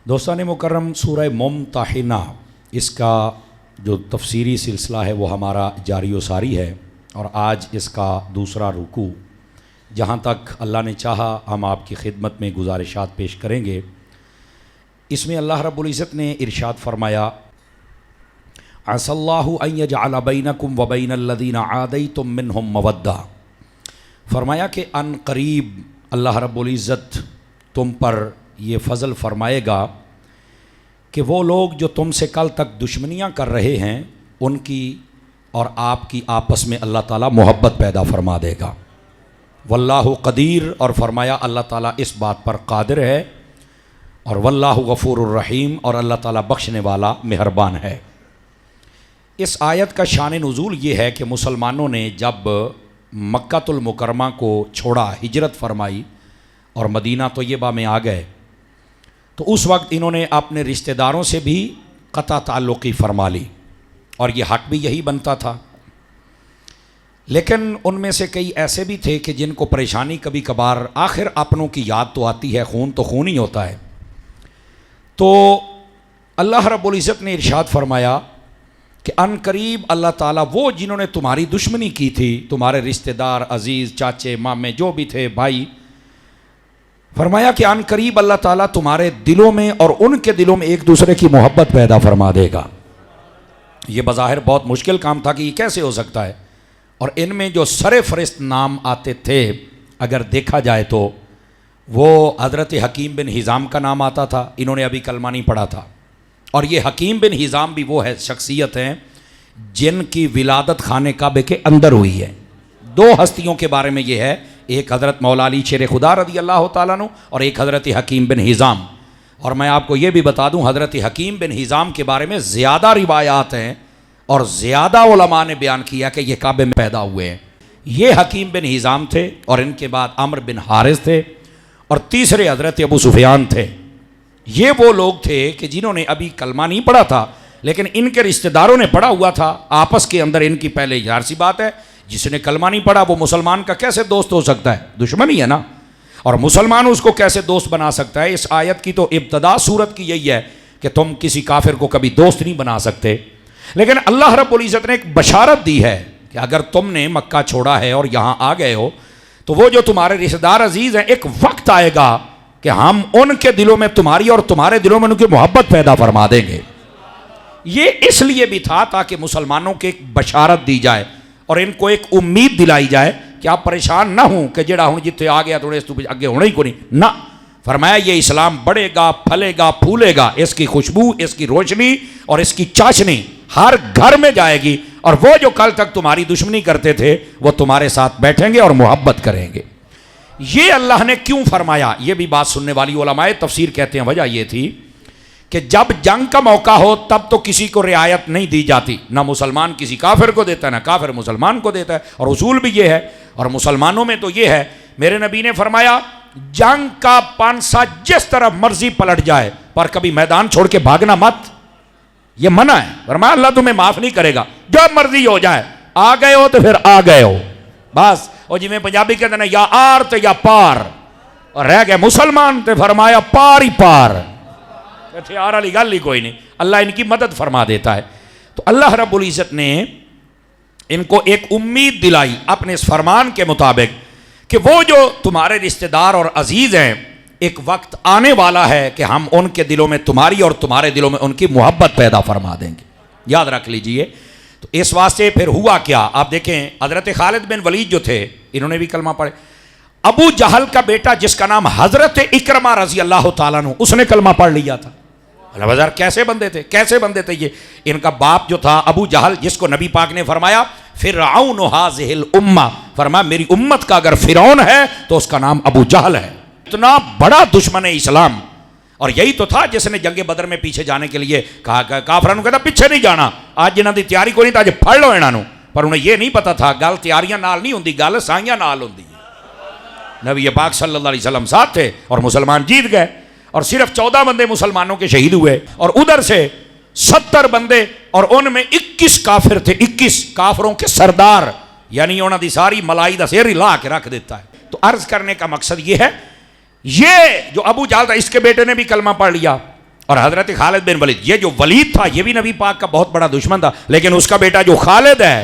دوستان مکرم، سورہ ممتحنہ اس کا جو تفسیری سلسلہ ہے وہ ہمارا جاری و ساری ہے، اور آج اس کا دوسرا رکوع جہاں تک اللہ نے چاہا ہم آپ کی خدمت میں گزارشات پیش کریں گے۔ اس میں اللہ رب العزت نے ارشاد فرمایا، عَسَى اللَّهُ أَن يَجْعَلَ بَيْنَكُمْ وَبَيْنَ الَّذِينَ عَادَيْتُم مِّنْهُم مَّوَدَّةً، فرمایا کہ ان قریب اللہ رب العزت تم پر یہ فضل فرمائے گا کہ وہ لوگ جو تم سے کل تک دشمنیاں کر رہے ہیں ان کی اور آپ کی آپس میں اللہ تعالیٰ محبت پیدا فرما دے گا۔ واللہ قدیر، اور فرمایا اللہ تعالیٰ اس بات پر قادر ہے، اور واللہ غفور الرحیم، اور اللہ تعالیٰ بخشنے والا مہربان ہے۔ اس آیت کا شان نزول یہ ہے کہ مسلمانوں نے جب مکہ المکرمہ کو چھوڑا، ہجرت فرمائی اور مدینہ طیبہ میں آ گئے، تو اس وقت انہوں نے اپنے رشتہ داروں سے بھی قطع تعلقی فرما لی، اور یہ حق بھی یہی بنتا تھا۔ لیکن ان میں سے کئی ایسے بھی تھے کہ جن کو پریشانی کبھی کبھار، آخر اپنوں کی یاد تو آتی ہے، خون تو خون ہی ہوتا ہے۔ تو اللہ رب العزت نے ارشاد فرمایا کہ ان قریب اللہ تعالیٰ وہ جنہوں نے تمہاری دشمنی کی تھی، تمہارے رشتہ دار، عزیز، چاچے، مامے، جو بھی تھے، بھائی، فرمایا کہ ان قریب اللہ تعالیٰ تمہارے دلوں میں اور ان کے دلوں میں ایک دوسرے کی محبت پیدا فرما دے گا۔ یہ بظاہر بہت مشکل کام تھا کہ یہ کیسے ہو سکتا ہے، اور ان میں جو سر فہرست نام آتے تھے اگر دیکھا جائے تو وہ حضرت حکیم بن حزام کا نام آتا تھا، انہوں نے ابھی کلمہ نہیں پڑھا تھا۔ اور یہ حکیم بن حزام بھی وہ ہے شخصیت ہیں جن کی ولادت خانہ کعبہ کے اندر ہوئی ہے۔ دو ہستیوں کے بارے میں یہ ہے، ایک حضرت مولا علی شیر خدا رضی اللہ تعالیٰ عنہ، اور ایک حضرت حکیم بن حزام۔ اور میں آپ کو یہ بھی بتا دوں، حضرت حکیم بن حزام کے بارے میں زیادہ روایات ہیں اور زیادہ علماء نے بیان کیا کہ یہ کعبے میں پیدا ہوئے ہیں۔ یہ حکیم بن حزام تھے، اور ان کے بعد عمر بن حارث تھے، اور تیسرے حضرت ابو سفیان تھے۔ یہ وہ لوگ تھے کہ جنہوں نے ابھی کلمہ نہیں پڑھا تھا، لیکن ان کے رشتہ داروں نے پڑھا ہوا تھا۔ آپس کے اندر ان کی پہلے ظاہر سی بات ہے، جس نے کلمہ نہیں پڑھا وہ مسلمان کا کیسے دوست ہو سکتا ہے؟ دشمن ہی ہے نا، اور مسلمان اس کو کیسے دوست بنا سکتا ہے؟ اس آیت کی تو ابتدا صورت کی یہی ہے کہ تم کسی کافر کو کبھی دوست نہیں بنا سکتے۔ لیکن اللہ رب العزت نے ایک بشارت دی ہے کہ اگر تم نے مکہ چھوڑا ہے اور یہاں آ گئے ہو، تو وہ جو تمہارے رشتہ دار عزیز ہیں، ایک وقت آئے گا کہ ہم ان کے دلوں میں تمہاری اور تمہارے دلوں میں ان کی محبت پیدا فرما دیں گے۔ یہ اس لیے بھی تھا تاکہ مسلمانوں کو ایک بشارت دی جائے اور ان کو ایک امید دلائی جائے کہ آپ پریشان نہ ہوں کہ جڑا ہوں جتنے آ گیا تھوڑے اس اگے ہونا ہی کو نہیں، نہ، فرمایا یہ اسلام بڑھے گا، پھلے گا، پھولے گا، اس کی خوشبو، اس کی روشنی اور اس کی چاشنی ہر گھر میں جائے گی، اور وہ جو کل تک تمہاری دشمنی کرتے تھے وہ تمہارے ساتھ بیٹھیں گے اور محبت کریں گے۔ یہ اللہ نے کیوں فرمایا؟ یہ بھی بات سننے والی علماء تفسیر کہتے ہیں وجہ یہ تھی کہ جب جنگ کا موقع ہو تب تو کسی کو رعایت نہیں دی جاتی، نہ مسلمان کسی کافر کو دیتا ہے، نہ کافر مسلمان کو دیتا ہے، اور اصول بھی یہ ہے۔ اور مسلمانوں میں تو یہ ہے، میرے نبی نے فرمایا جنگ کا پانسا جس طرف مرضی پلٹ جائے پر کبھی میدان چھوڑ کے بھاگنا مت، یہ منع ہے۔ فرمایا اللہ تمہیں معاف نہیں کرے گا، جو مرضی ہو جائے، آ گئے ہو تو پھر آ گئے ہو بس۔ اور جی میں پنجابی کہتے ہیں یا آر تو یا پار، اور رہ گئے مسلمان تو فرمایا پار ہی پار، ہتھیار والی گل ہی کوئی نہیں، اللہ ان کی مدد فرما دیتا ہے۔ تو اللہ رب العزت نے ان کو ایک امید دلائی اپنے اس فرمان کے مطابق کہ وہ جو تمہارے رشتہ دار اور عزیز ہیں، ایک وقت آنے والا ہے کہ ہم ان کے دلوں میں تمہاری اور تمہارے دلوں میں ان کی محبت پیدا فرما دیں گے، یاد رکھ لیجئے۔ تو اس واسطے پھر ہوا کیا؟ آپ دیکھیں حضرت خالد بن ولید جو تھے، انہوں نے بھی کلمہ پڑھے۔ ابو جہل کا بیٹا جس کا نام حضرت اکرمہ رضی اللہ تعالیٰ عنہ، اس نے کلمہ پڑھ لیا تھا۔ اللہ بازار کیسے بندے تھے، کیسے بندے تھے یہ؟ ان کا باپ جو تھا ابو جہل، جس کو نبی پاک نے فرمایا فرعون ھذہ الامہ، فرمایا میری امت کا اگر فرعون ہے تو اس کا نام ابو جہل ہے۔ اتنا بڑا دشمن اسلام، اور یہی تو تھا جس نے جنگ بدر میں پیچھے جانے کے لیے کہا، کافروں کو کہتا پیچھے نہیں جانا، آج جنہاں دی تیاری کو نہیں تھا اج پھڑ لو انہاں نو، پر انہیں یہ نہیں پتا تھا گل تیاریاں نال نہیں ہوندی، گل سائیاں نال ہوندی۔ نبی پاک صلی اللہ علیہ وسلم ساتھ تھے اور مسلمان جیت گئے، اور صرف 14 بندے مسلمانوں کے شہید ہوئے، اور ادھر سے 70 بندے، اور ان میں 21 کافر تھے، 21 کافروں کے سردار، یعنی انہاں دی ساری ملائی دا سیر لا کے رکھ دیتا ہے۔ تو عرض کرنے کا مقصد یہ ہے، یہ جو ابو جہل تھا اس کے بیٹے نے بھی کلمہ پڑھ لیا، اور حضرت خالد بن ولید، یہ جو ولید تھا یہ بھی نبی پاک کا بہت بڑا دشمن تھا، لیکن اس کا بیٹا جو خالد ہے،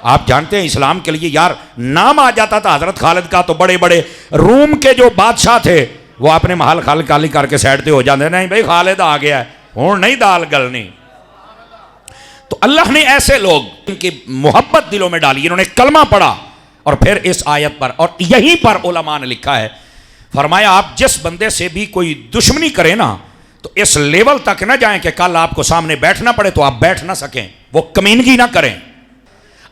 آپ جانتے ہیں اسلام کے لیے یار نام آ جاتا تھا حضرت خالد کا تو بڑے بڑے روم کے جو بادشاہ تھے وہ اپنے محل خالد کالی کر کے سیڈ تے ہو جاتے، نہیں بھائی خالد آ گیا ہے، ہوں نہیں دال گلنی۔ تو اللہ نے ایسے لوگ ان کی محبت دلوں میں ڈالی، انہوں نے کلمہ پڑھا، اور پھر اس آیت پر، اور یہیں پر علماء نے لکھا ہے، فرمایا آپ جس بندے سے بھی کوئی دشمنی کرے نا تو اس لیول تک نہ جائیں کہ کل آپ کو سامنے بیٹھنا پڑے تو آپ بیٹھ نہ سکیں، وہ کمینگی نہ کریں۔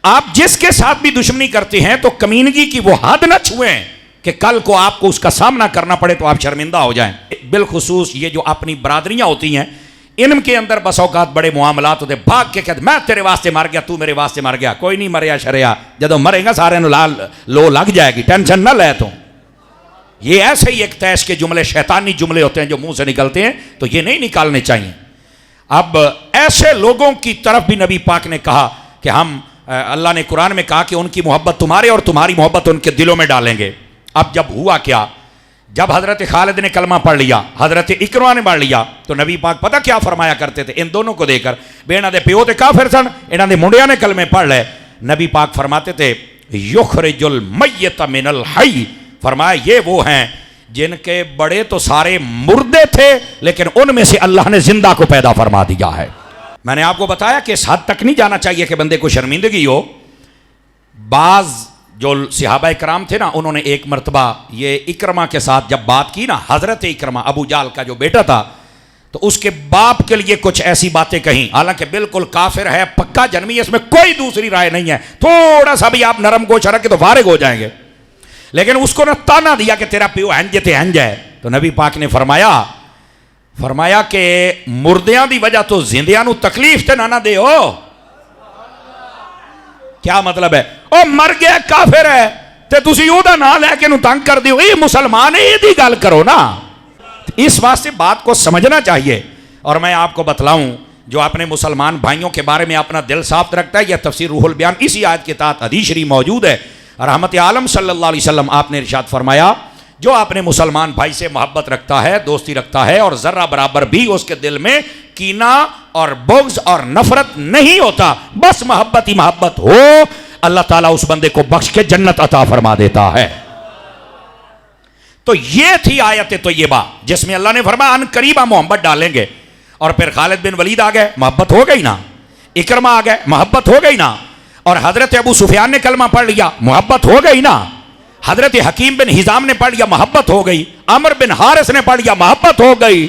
آپ جس کے ساتھ بھی دشمنی کرتے ہیں تو کمینگی کی وہ حد نہ چھوئیں کہ کل کو آپ کو اس کا سامنا کرنا پڑے تو آپ شرمندہ ہو جائیں۔ بالخصوص یہ جو اپنی برادریاں ہوتی ہیں ان کے اندر بس اوقات بڑے معاملات ہوتے، بھاگ کے کہتے میں تیرے واسطے مر گیا، تو میرے واسطے مر گیا، کوئی نہیں مریا شریا، جدو مرے گا سارے لو لگ جائے گی، ٹینشن نہ لے تو۔ یہ ایسے ہی ایک تیش کے جملے، شیطانی جملے ہوتے ہیں جو منہ سے نکلتے ہیں، تو یہ نہیں نکالنے چاہیے۔ اب ایسے لوگوں کی طرف بھی نبی پاک نے کہا کہ ہم، اللہ نے قرآن میں کہا کہ ان کی محبت تمہارے اور تمہاری محبت ان کے دلوں میں ڈالیں گے۔ اب جب ہوا کیا، جب حضرت خالد نے کلمہ پڑھ لیا، حضرت اکرمہ نے پڑھ لیا، تو نبی پاک پتہ کیا فرمایا کرتے تھے ان دونوں کو دے کر، بے انہاں دے پیو تے کافر سن، انہاں دے منڈیاں نے کلمے پڑھ لے، نبی پاک فرماتے تھے یخرج المیت من الحی، فرمایا یہ وہ ہیں جن کے بڑے تو سارے مردے تھے لیکن ان میں سے اللہ نے زندہ کو پیدا فرما دیا ہے۔ میں نے آپ کو بتایا کہ اس حد تک نہیں جانا چاہیے کہ بندے کو شرمندگی ہو۔ بعض جو صحابہ کرام تھے نا، انہوں نے ایک مرتبہ یہ اکرمہ کے ساتھ جب بات کی نا، حضرت اکرمہ ابو جہل کا جو بیٹا تھا، تو اس کے باپ کے لیے کچھ ایسی باتیں کہیں، حالانکہ بالکل کافر ہے، پکا جنمی ہے، اس میں کوئی دوسری رائے نہیں ہے، تھوڑا سا بھی آپ نرم گوش رکھ کے تو فارغ ہو جائیں گے، لیکن اس کو نہ تانا دیا کہ تیرا پیو ہنج تے ہنج ہے۔ تو نبی پاک نے فرمایا کہ مردیاں دی وجہ تو زندیاں نو تکلیف تے نہ دے ہو۔ کیا مطلب ہے؟ او مر گیا کافر ہے تے تسی او دا نام لے کے نو تنگ کر دیو، اے مسلمان ہے، یہ دی گل کرو نا۔ اس واسطے بات کو سمجھنا چاہیے۔ اور میں آپ کو بتلاؤں جو اپنے مسلمان بھائیوں کے بارے میں اپنا دل صاف رکھتا ہے، یہ تفسیر روح البیان اسی آیت کے تحت حدیث شریف موجود ہے۔ رحمت عالم صلی اللہ علیہ وسلم آپ نے ارشاد فرمایا جو اپنے مسلمان بھائی سے محبت رکھتا ہے، دوستی رکھتا ہے، اور ذرہ برابر بھی اس کے دل میں کینہ اور بغض اور نفرت نہیں ہوتا، بس محبت ہی محبت ہو، اللہ تعالیٰ اس بندے کو بخش کے جنت عطا فرما دیتا ہے۔ تو یہ تھی آیت طیبہ جس میں اللہ نے فرمایا ان قریبا محبت ڈالیں گے، اور پھر خالد بن ولید آ گئے، محبت ہو گئی نا، اکرمہ آ گئے، محبت ہو گئی نا، اور حضرت ابو سفیان نے کلمہ پڑھ لیا، محبت ہو گئی نا، حضرت حکیم بن حزام نے پڑھ لیا، محبت ہو گئی، عمر بن حارث نے پڑھ لیا، محبت ہو گئی۔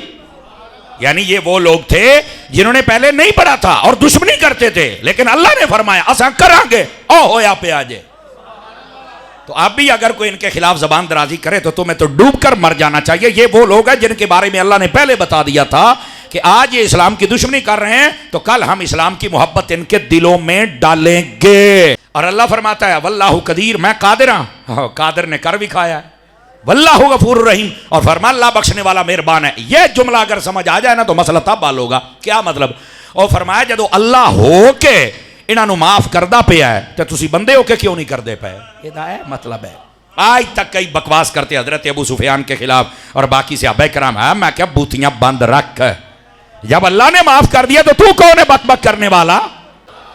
یعنی یہ وہ لوگ تھے جنہوں نے پہلے نہیں پڑھا تھا اور دشمنی کرتے تھے، لیکن اللہ نے فرمایا اساں کریں گے، او ہویا پہ آجے۔ تو آپ بھی اگر کوئی ان کے خلاف زبان درازی کرے تو تمہیں تو ڈوب کر مر جانا چاہیے۔ یہ وہ لوگ ہیں جن کے بارے میں اللہ نے پہلے بتا دیا تھا کہ آج یہ اسلام کی دشمنی کر رہے ہیں تو کل ہم اسلام کی محبت ان کے دلوں میں ڈالیں گے۔ اور اللہ فرماتا ہے واللہ قدیر، میں قادر ہوں، قادر نے کر بھی کھایا ہے، واللہ غفور الرحیم، اور فرما اللہ بخشنے والا مہربان ہے۔ یہ جملہ اگر سمجھ آ جائے نا تو مسئلہ تب حل ہوگا۔ کیا مطلب؟ اور فرمایا جدو اللہ ہو کے انہاں نو معاف کردہ پیا ہے تو تسی بندے ہو کے کیوں نہیں کردے پے؟ یہ ہے مطلب ہے۔ آج تک کئی بکواس کرتے حضرت ابو سفیان کے خلاف اور باقی صحابہ کرام، ہے میں کیا بوتیاں بند رکھ، جب اللہ نے معاف کر دیا تو کون ہے بک بک کرنے والا؟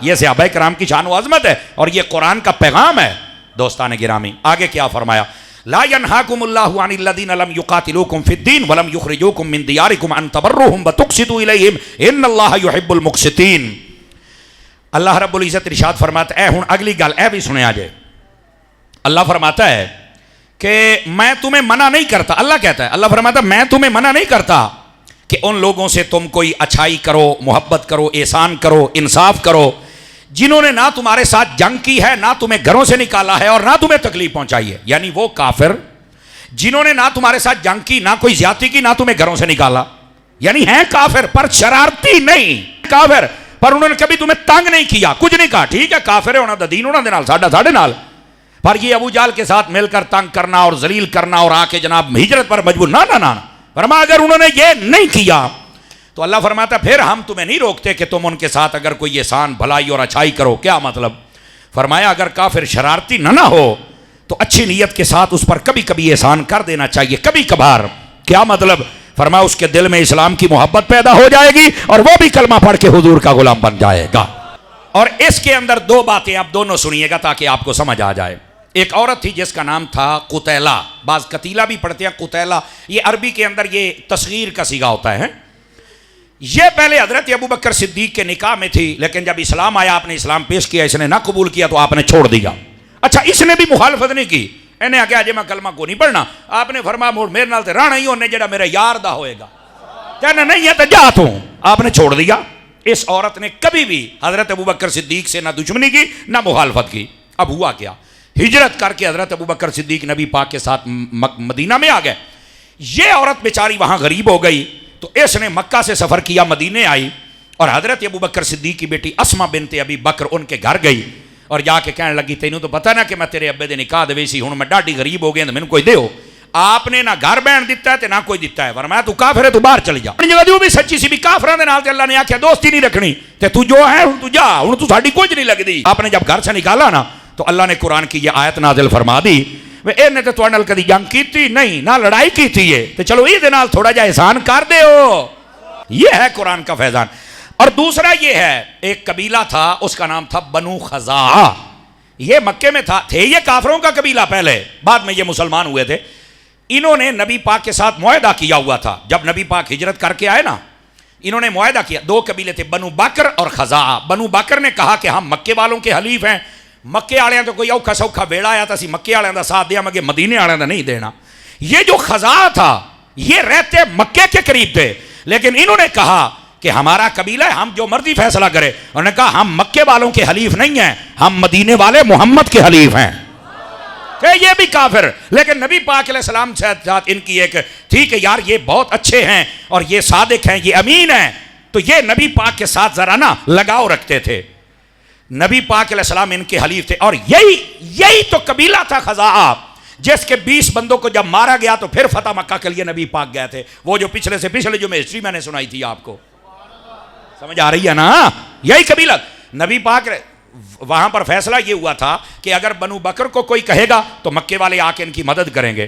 یہ صحابہ کرام کی شان و عظمت ہے اور یہ قرآن کا پیغام ہے۔ دوستان گرامی آگے کیا فرمایا؟ لا ينهاكم الله عن الذين لم يقاتلوكم في الدين ولم يخرجوكم من دياركم ان تبروهم وتقسطوا اليهم ان الله يحب المقسطين۔ اللہ رب العزت ارشاد فرماتا ہے، ہن اگلی گل اے بھی سنیا جائے، اللہ فرماتا ہے کہ میں تمہیں منع نہیں کرتا، اللہ کہتا ہے، اللہ فرماتا ہے میں تمہیں منع نہیں کرتا کہ ان لوگوں سے تم کوئی اچھائی کرو، محبت کرو، احسان کرو، انصاف کرو جنہوں نے نہ تمہارے ساتھ جنگ کی ہے، نہ تمہیں گھروں سے نکالا ہے اور نہ تمہیں تکلیف پہنچائی ہے۔ یعنی وہ کافر جنہوں نے نہ تمہارے ساتھ جنگ کی، نہ کوئی زیادتی کی، نہ تمہیں گھروں سے نکالا، یعنی ہیں کافر پر شرارتی نہیں، کافر پر انہوں نے کبھی تمہیں تنگ نہیں کیا، کچھ نہیں کہا ٹھیک ہے کافر ہے، انہوں دا دین انہوں دے نال ساڈا ساڈے نال، پر یہ ابو جہل کے ساتھ مل کر تنگ کرنا اور ذلیل کرنا اور آ کے جناب ہجرت پر مجبور، نہ فرمایا اگر انہوں نے یہ نہیں کیا تو اللہ فرماتا پھر ہم تمہیں نہیں روکتے کہ تم ان کے ساتھ اگر کوئی احسان بھلائی اور اچھائی کرو۔ کیا مطلب؟ فرمایا اگر کافر شرارتی نہ ہو تو اچھی نیت کے ساتھ اس پر کبھی کبھی احسان کر دینا چاہیے، کبھی کبھار۔ کیا مطلب؟ فرمایا اس کے دل میں اسلام کی محبت پیدا ہو جائے گی اور وہ بھی کلمہ پڑھ کے حضور کا غلام بن جائے گا۔ اور اس کے اندر دو باتیں آپ دونوں سنیے گا تاکہ آپ کو سمجھ آ جائے۔ ایک عورت تھی جس کا نام تھا قتیلہ، بعض قتیلہ بھی پڑھتے ہیں، قتیلہ، یہ عربی کے اندر یہ تصغیر کا صیغہ ہوتا ہے۔ یہ پہلے حضرت ابوبکر صدیق کے نکاح میں تھی، لیکن جب اسلام آیا آپ نے اسلام پیش کیا، اس نے نہ قبول کیا تو آپ نے چھوڑ دیا۔ اچھا اس نے بھی مخالفت نہیں کی، انہیں آگے آجے میں کلمہ کو نہیں پڑھنا، آپ نے فرمایا موڑ میرے نال تے رانا ہی ہونے جڑا میرا یار دا ہوئے گا، کہنا نہیں ہے تو جا تو، آپ نے چھوڑ دیا۔ اس عورت نے کبھی بھی حضرت ابوبکر صدیق سے نہ دشمنی کی نہ مخالفت کی۔ اب ہوا کیا، ہجرت کر کے حضرت ابوبکر صدیق نبی پاک کے ساتھ مدینہ میں آ گئے۔ یہ عورت بیچاری وہاں غریب ہو گئی تو اس نے مکہ سے سفر کیا، مدینے آئی اور حضرت ابوبکر صدیق کی بیٹی اسما بنت ابی بکر ان کے گھر گئی اور جا کے کہنے لگی تینوں تو پتہ نا کہ میں تیرے ابے دے نکاح دے ویسی ہوں، میں ڈاڈی غریب ہو گیا تو میں کوئی دیو، آپ نے نہ گھر بہن دیتا ہے تے نہ کوئی دیتا ہے، فرمایا تو کافر ہے تو باہر چلی جا۔ جگہ دیو بھی سچی سی بھی کافراں دے نال تے اللہ نے آکھیا دوستی نہیں رکھنی تے تو جو ہے ہن تو جا، ہن تو ساڈی کچھ نہیں لگدی۔ آپ نے جب گھر سے نکالا نا تو اللہ نے قرآن کی یہ آیت نازل فرما دی، وہ اے نے تے تواڈے نال کدی جنگ کیتی نہیں، نہ لڑائی کیتی ہے تے چلو ایں دے نال تھوڑا جا احسان کر دیو۔ یہ ہے قرآن کا فیضان۔ اور دوسرا یہ ہے، ایک قبیلہ تھا اس کا نام تھا بنو خزاعہ، یہ مکے میں تھے، یہ کافروں کا قبیلہ پہلے، بعد میں یہ مسلمان ہوئے تھے۔ انہوں نے نبی پاک کے ساتھ معاہدہ کیا ہوا تھا، جب نبی پاک ہجرت کر کے آئے نا انہوں نے معاہدہ کیا، دو قبیلے تھے بنو بکر اور خزاعہ۔ بنو بکر نے کہا کہ ہم مکے والوں کے حلیف ہیں، مکے والے تو کوئی اوکھا سوکھا ویڑا آیا تھا، اسی مکے والے دا ساتھ دیا مگے مدینے والے دا نہیں دینا۔ یہ جو خزاعہ تھا یہ رہتے مکے کے قریب تھے، لیکن انہوں نے کہا کہ ہمارا قبیلہ ہے، ہم جو مرضی فیصلہ کرے۔ انہوں نے کہا ہم مکے والوں کے حلیف نہیں ہیں، ہم مدینے والے محمد کے حلیف ہیں۔ کہ یہ بھی کافر، لیکن نبی پاک علیہ السلام سے ساتھ ان کی ایک تھی کہ یار یہ بہت اچھے ہیں اور یہ صادق ہیں، یہ امین ہیں، تو یہ نبی پاک کے ساتھ ذرا نا لگاؤ رکھتے تھے۔ نبی پاک علیہ السلام ان کے حلیف تھے، اور یہی تو قبیلہ تھا خزاعہ جس کے 20 بندوں کو جب مارا گیا تو پھر فتح مکہ کے لیے نبی پاک گئے تھے، وہ جو پچھلے سے پچھلے جو میں ہسٹری میں نے سنائی تھی آپ کو، سمجھ آ رہی ہے نا؟ یہی قبیلہ نبی پاک وہاں پر فیصلہ یہ ہوا تھا کہ اگر بنو بکر کو کوئی کہے گا تو مکے والے آ کے ان کی مدد کریں گے،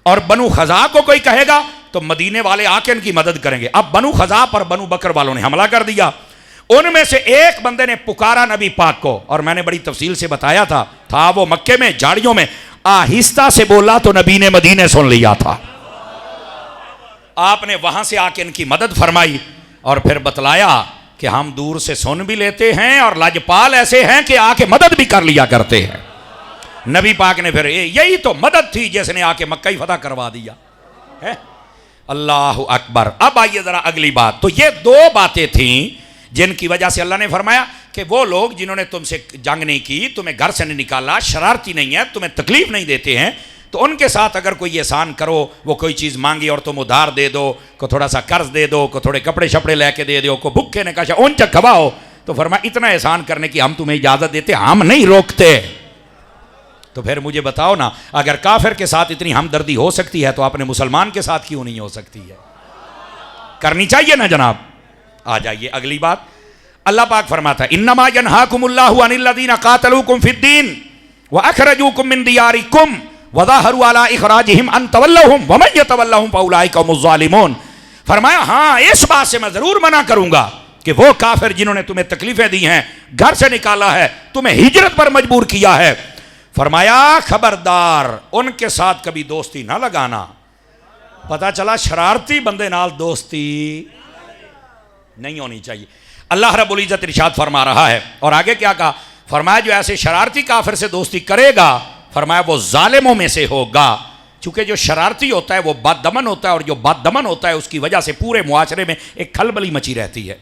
اور بنو خزاعہ کو کوئی کہے گا تو مدینے والے آ کے ان کی مدد کریں گے۔ اب بنو خزاعہ پر بنو بکر والوں نے حملہ کر دیا۔ ان میں سے ایک بندے نے پکارا نبی پاک کو، اور میں نے بڑی تفصیل سے بتایا تھا وہ مکے میں جھاڑیوں میں، آہستہ سے بولا تو نبی نے مدینے سن لیا تھا۔ آپ نے وہاں سے آ کے ان کی مدد فرمائی اور پھر بتلایا کہ ہم دور سے سن بھی لیتے ہیں اور لاجپال ایسے ہیں کہ آ کے مدد بھی کر لیا کرتے ہیں۔ نبی پاک نے پھر یہی تو مدد تھی جس نے آ کے مکہ ہی فتح کروا دیا ہے۔ اللہ اکبر۔ اب آئیے ذرا اگلی بات، تو یہ دو باتیں تھیں جن کی وجہ سے اللہ نے فرمایا کہ وہ لوگ جنہوں نے تم سے جنگ نہیں کی، تمہیں گھر سے نہیں نکالا، شرارتی نہیں ہے، تمہیں تکلیف نہیں دیتے ہیں، تو ان کے ساتھ اگر کوئی احسان کرو، وہ کوئی چیز مانگی اور تم ادھار دے دو، کو تھوڑا سا قرض دے دو، کو تھوڑے کپڑے شپڑے لے کے دے دو، کو بھوکے نے کہا اون چک کھواؤ، تو فرمایا اتنا احسان کرنے کی ہم تمہیں اجازت دیتے، ہم نہیں روکتے۔ تو پھر مجھے بتاؤ نا، اگر کافر کے ساتھ اتنی ہمدردی ہو سکتی ہے تو اپنے مسلمان کے ساتھ کیوں نہیں ہو سکتی ہے؟ کرنی چاہیے نا جناب۔ آ جائیے اگلی بات، اللہ پاک فرماتا ہے انما ینہاکم اللہ عن الذین قاتلوکم فی الدین واخرجوکم من دیارکم وظاہروا علی اخراجہم ان تولوہم ومن یتولہم فاولئک هم الظالمون۔ فرمایا ہاں اس بات سے میں ضرور منع کروں گا کہ وہ کافر جنہوں نے تمہیں تکلیفیں دی ہیں، گھر سے نکالا ہے، تمہیں ہجرت پر مجبور کیا ہے، فرمایا خبردار ان کے ساتھ کبھی دوستی نہ لگانا۔ پتہ چلا شرارتی بندے نال دوستی نہیں ہونی چاہیے۔ اللہ رب العزت ارشاد فرما رہا ہے، اور آگے کیا کہا؟ فرمایا جو ایسے شرارتی کافر سے دوستی کرے گا، فرمایا وہ ظالموں میں سے ہوگا، چونکہ جو شرارتی ہوتا ہے وہ بد دمن ہوتا ہے، اور جو بد دمن ہوتا ہے اس کی وجہ سے پورے معاشرے میں ایک کھلبلی مچی رہتی ہے،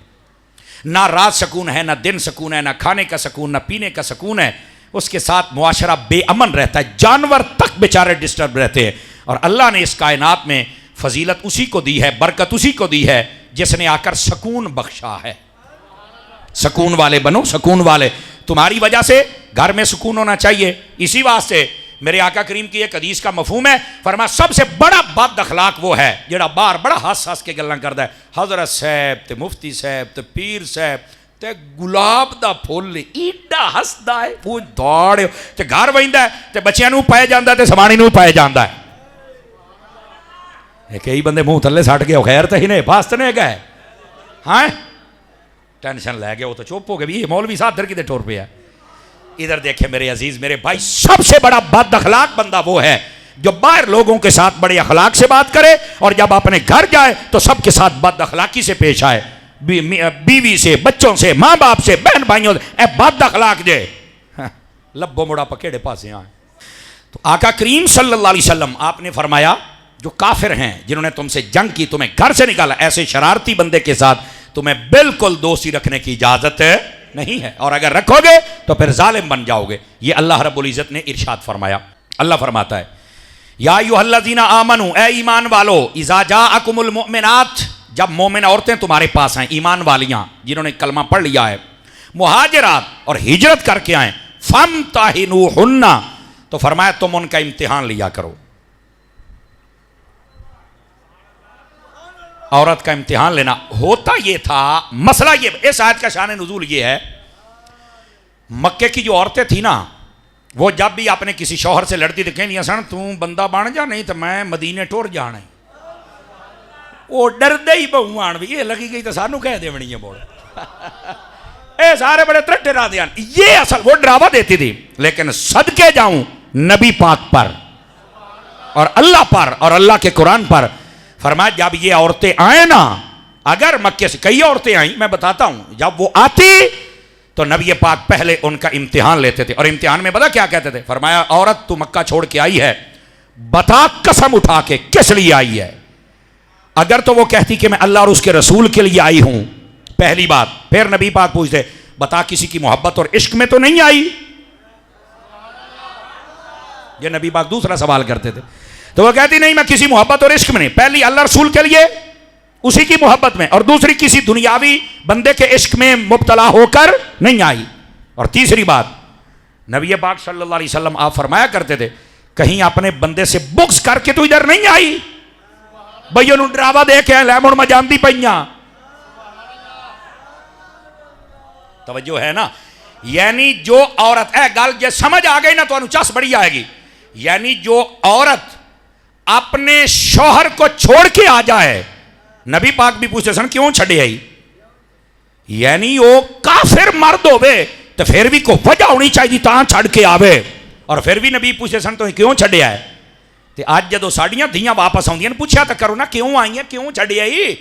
نہ رات سکون ہے، نہ دن سکون ہے، نہ کھانے کا سکون، نہ پینے کا سکون ہے، اس کے ساتھ معاشرہ بے امن رہتا ہے، جانور تک بیچارے ڈسٹرب رہتے ہیں۔ اور اللہ نے اس کائنات میں فضیلت اسی کو دی ہے، برکت اسی کو دی ہے جس نے آ کر سکون بخشا ہے۔ سکون والے بنو، سکون والے، تمہاری وجہ سے گھر میں سکون ہونا چاہیے۔ اسی واسطے میرے آقا کریم کی ایک حدیث کا مفہوم ہے، فرمایا سب سے بڑا بد اخلاق وہ ہے جڑا باہر بڑا ہنس ہنس کے گلاں کردا ہے، حضرت صاحب تے مفتی صاحب تے پیر صاحب تے گلاب دا پھول ایڈا ہسدا ہے، وہ دوڑ تے گھر ویندا ہے تے بچیاں نوں پائے جاندا تے سماਣੀ نوں پائے جاندا کئی بندے منہ تھلے سٹ گئے خیر تو ہی نہیں پاس تو نہیں گئے ہاں ٹینشن لے گئے وہ تو چپ ہو گئے یہ مولوی صاحب در کدھر ٹور پہ ہے ادھر دیکھیں میرے عزیز میرے بھائی سب سے بڑا بد اخلاق بندہ وہ ہے جو باہر لوگوں کے ساتھ بڑے اخلاق سے بات کرے اور جب اپنے گھر جائے تو سب کے ساتھ بد اخلاقی سے پیش آئے بیوی سے بچوں سے ماں باپ سے بہن بھائیوں سے اے بد اخلاق جے لبو مڑا پکیڑے پاسے آئے تو آقا کریم صلی اللہ علیہ وسلم آپ نے فرمایا جو کافر ہیں جنہوں نے تم سے جنگ کی تمہیں گھر سے نکالا ایسے شرارتی بندے کے ساتھ تمہیں بالکل دوستی رکھنے کی اجازت نہیں ہے اور اگر رکھو گے تو پھر ظالم بن جاؤ گے یہ اللہ رب العزت نے ارشاد فرمایا اللہ فرماتا ہے یا ایھا الذین آمنو اے ایمان والو اذا جاءکم المؤمنات جب مومن عورتیں تمہارے پاس ہیں ایمان والیاں جنہوں نے کلمہ پڑھ لیا ہے مہاجرات اور ہجرت کر کے آئیں فامتحنوہن تو فرمایا تم ان کا امتحان لیا کرو عورت کا امتحان لینا ہوتا یہ تھا مسئلہ یہ اس آیت کا شان نزول یہ ہے مکے کی جو عورتیں تھیں نا وہ جب بھی اپنے کسی شوہر سے لڑتی تو کہیں سن تو بندہ بن جا نہیں تو میں مدینے ٹور جانا ہے وہ ڈر دے ہی بہو آن بھی یہ لگی گئی تو سانو کہہ دے بنی ہے بول اے سارے بڑے ترٹے را دیان یہ اصل وہ ڈراوا دیتی تھی لیکن صدقے جاؤں نبی پاک پر اور اللہ پر اور اللہ کے قرآن پر فرمایا جب یہ عورتیں آئیں نا اگر مکے سے کئی عورتیں آئیں میں بتاتا ہوں جب وہ آتی تو نبی پاک پہلے ان کا امتحان لیتے تھے اور امتحان میں پتا کیا کہتے تھے فرمایا عورت تو مکہ چھوڑ کے آئی ہے بتا قسم اٹھا کے کس لیے آئی ہے اگر تو وہ کہتی کہ میں اللہ اور اس کے رسول کے لیے آئی ہوں پہلی بات پھر نبی پاک پوچھتے بتا کسی کی محبت اور عشق میں تو نہیں آئی یہ نبی پاک دوسرا سوال کرتے تھے تو وہ کہتی نہیں میں کسی محبت اور عشق میں نہیں پہلی اللہ رسول کے لیے اسی کی محبت میں اور دوسری کسی دنیاوی بندے کے عشق میں مبتلا ہو کر نہیں آئی اور تیسری بات نبی پاک صلی اللہ علیہ وسلم آپ فرمایا کرتے تھے کہیں اپنے بندے سے بغض کر کے تو ادھر نہیں آئی بھئی انہوں ڈراوا دے کے لے مڑ میں جانتی پئیاں توجہ ہے نا یعنی جو عورت اے گل جے سمجھ آ گئی نا تو انہوں چس بڑی آئے گی یعنی جو عورت اپنے شوہر کو چھوڑ کے آ جائے نبی پاک بھی پوچھتے سن کیوں چھڑے آئی یعنی وہ کافر مرد ہوئے تو پھر بھی کو وجہ ہونی چاہیے تاں چھڑ کے آوے اور پھر بھی نبی پوچھتے سن تو کیوں چھڑے آئے تو آج جدو ساڑیاں دھیاں واپس آؤں دیاں پوچھا تو کرو نا کیوں آئی ہیں کیوں چھڑے آئی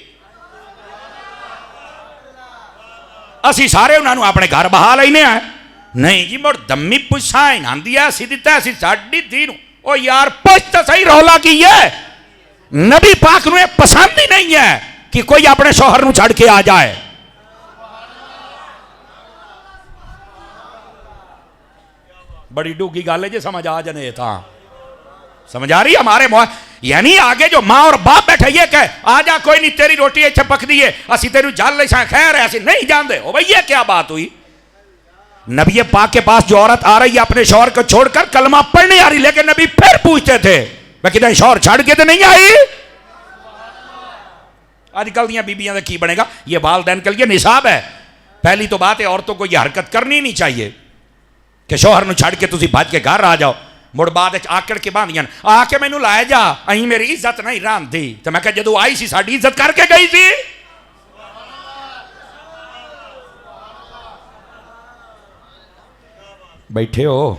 اسی سارے انہوں نے اپنے گھر بہا لینے آئے نہیں جی مڑ دمی پوچھا انہاں دیا اسی دیتا اسی ساڑی دینوں او یار پوچھتا صحیح رولا کی ہے نبی پاک نے پسند ہی نہیں ہے کہ کوئی اپنے شوہر نو چھڑ کے آ جائے بڑی ڈوگی گالے جے سمجھ آ جنے تھا سمجھ آ رہی ہمارے یعنی آگے جو ماں اور باپ بیٹھے یہ کہ آجا کوئی نہیں تیری روٹی اچھا پک دیئے اسی تیری جال لے سائیں خیر ہے اسی نہیں جان دے او بھئی یہ کیا بات ہوئی نبی پاک کے پاس جو عورت آ رہی ہے اپنے شوہر کو چھوڑ کر کلمہ پڑھنے آ رہی لیکن نبی پھر پوچھتے تھے میں کہتا ہے شوہر چھڑ کے تو نہیں آئی آج کل دیاں بیبیاں کی بنے گا یہ والدین کے لیے نصاب ہے پہلی تو بات ہے عورتوں کو یہ حرکت کرنی نہیں چاہیے کہ شوہر نو چھڑ کے تسی بھاج کے گھر آ جاؤ مڑ بعد آکڑ کے باندھیاں آ کے مینوں لائے جا اہیں میری عزت نہیں ران دی تو میں کہ جدو آئی سی ساڑی عزت کر کے گئی سی بیٹھے ہو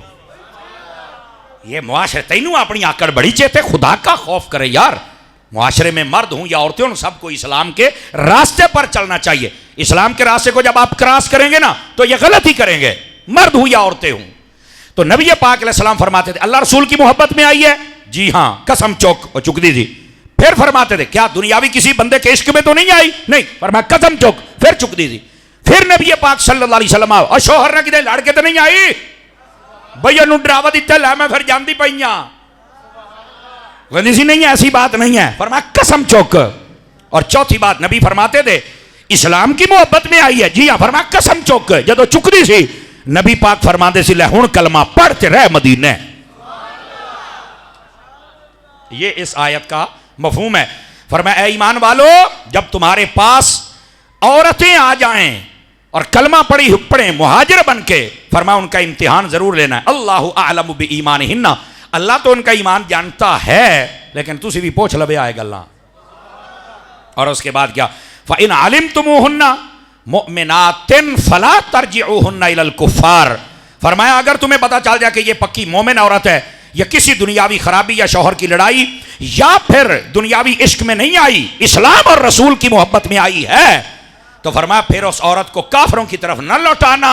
یہ معاشرے تینوں اپنی آکڑ بڑی چیتے خدا کا خوف کرے یار معاشرے میں مرد ہوں یا عورتیں ہوں سب کو اسلام کے راستے پر چلنا چاہیے اسلام کے راستے کو جب آپ کراس کریں گے نا تو یہ غلط ہی کریں گے مرد ہوں یا عورتیں ہوں تو نبی پاک علیہ السلام فرماتے تھے اللہ رسول کی محبت میں آئی ہے جی ہاں قسم چک دی تھی پھر فرماتے تھے کیا دنیاوی کسی بندے کے عشق میں تو نہیں آئی نہیں فرمایا قسم چک پھر چک دی تھی پھر نبی پاک صلی اللہ علیہ وسلم اور شوہر نے کدے لڑ کے تو نہیں آئی بھئی انہوں ڈراوا دیتا ہے میں پھر جانتی پئیاں غنیسی نہیں ہے ایسی بات نہیں ہے فرمایا قسم چک اور چوتھی بات نبی فرماتے تھے اسلام کی محبت میں آئی ہے جی ہاں فرمایا قسم چک جدو چک دی سی نبی پاک فرماتے سی لے ہن کلمہ پڑھتے رہ مدینے یہ اس آیت کا مفہوم ہے فرمایا اے ایمان والو جب تمہارے پاس عورتیں آ جائیں اور کلمہ پڑھیں مہاجر بن کے فرمایا ان کا امتحان ضرور لینا ہے اللہ اعلم بی ایمانہن اللہ تو ان کا ایمان جانتا ہے لیکن تسی بھی پوچھ لبے آئے گا اللہ اور اس کے بعد کیا؟ فَإِنْ عَلِمْتُمُوهُنَّ مُؤْمِنَاتٍ فَلَا تَرْجِعُوهُنَّ إِلَى الْكُفَّارِ، فرمایا اگر تمہیں پتا چل جائے کہ یہ پکی مومن عورت ہے، یا کسی دنیاوی خرابی یا شوہر کی لڑائی یا پھر دنیاوی عشق میں نہیں آئی، اسلام اور رسول کی محبت میں آئی ہے، تو فرمایا پھر اس عورت کو کافروں کی طرف نہ لوٹانا،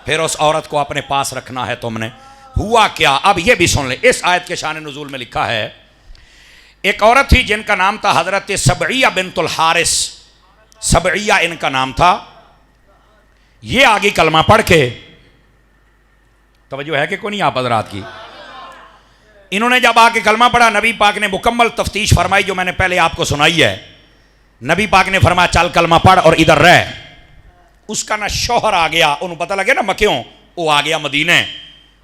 پھر اس عورت کو اپنے پاس رکھنا ہے تم نے۔ ہوا کیا؟ اب یہ بھی سن لیں، اس آیت کے شان نزول میں لکھا ہے ایک عورت تھی جن کا نام تھا حضرت سبعیہ بنت الحارث، سبعیہ ان کا نام تھا، یہ آگے کلمہ پڑھ کے، توجہ ہے کہ کوئی نہیں آپ حضرات کی، انہوں نے جب آگے کلمہ پڑھا نبی پاک نے مکمل تفتیش فرمائی جو میں نے پہلے آپ کو سنائی ہے۔ نبی پاک نے فرمایا چل کلمہ پڑھ اور ادھر رہ۔ اس کا نہ شوہر آ گیا، انہوں پتہ لگے نا مکیوں، وہ آ گیا مدینے،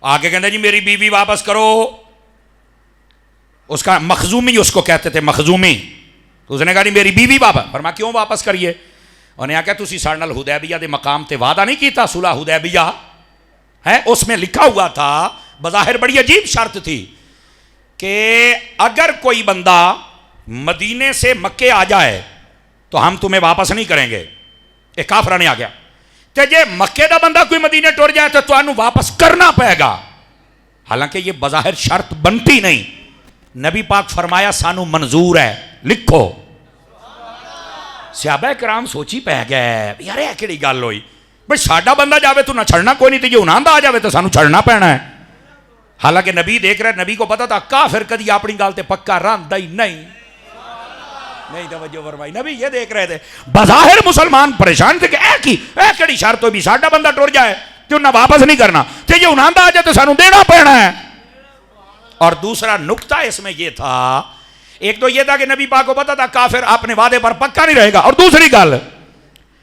آگے کہتے جی میری بیوی واپس کرو، اس کا مخزومی اس کو کہتے تھے، مخزومی، تو اس نے کہا جی میری بیوی واپس، فرمایا کیوں واپس کریے؟ انہیں آکھا تسی ساڑھے نال حدیبیہ دے مقام تے وعدہ نہیں کیتا، صلح حدیبیہ ہے، اس میں لکھا ہوا تھا، بظاہر بڑی عجیب شرط تھی کہ اگر کوئی بندہ مدینے سے مکے آ جائے تو ہم تمہیں واپس نہیں کریں گے، ایک کافرہ نے آ گیا کہ جے مکے دا بندہ کوئی مدینے ٹور جائے تو انہوں واپس کرنا پائے گا، حالانکہ یہ بظاہر شرط بنتی نہیں۔ نبی پاک فرمایا سانو منظور ہے، لکھو۔ صحابہ کرام سوچی پہ گئے یار یہ کیڑی گل ہوئی، بھئی ساڈا بندہ جاوے تو نہ چھڑنا کوئی نہیں، تو یہ انہاں دا آ جاوے تو سانو چھڑنا پینا ہے۔ حالانکہ نبی دیکھ رہے، نبی کو پتا تھا کافر کدی اپنی گل تے پکا رہندا ہی نہیں توجہ فرمائی، نبی یہ دیکھ رہے تھے، بظاہر مسلمان پریشان تھے کہ اے کیڑی شرط ہوئی، ساڈا بندہ ٹر جائے تو انہاں واپس نہیں کرنا، تو یہ انہاں دا آ جائے تو سانو دینا پینا ہے۔ اور دوسرا نکتہ اس میں یہ تھا، ایک تو یہ تھا کہ نبی پاک کو پتا تھا کافر اپنے وعدے پر پکا نہیں رہے گا، اور دوسری گل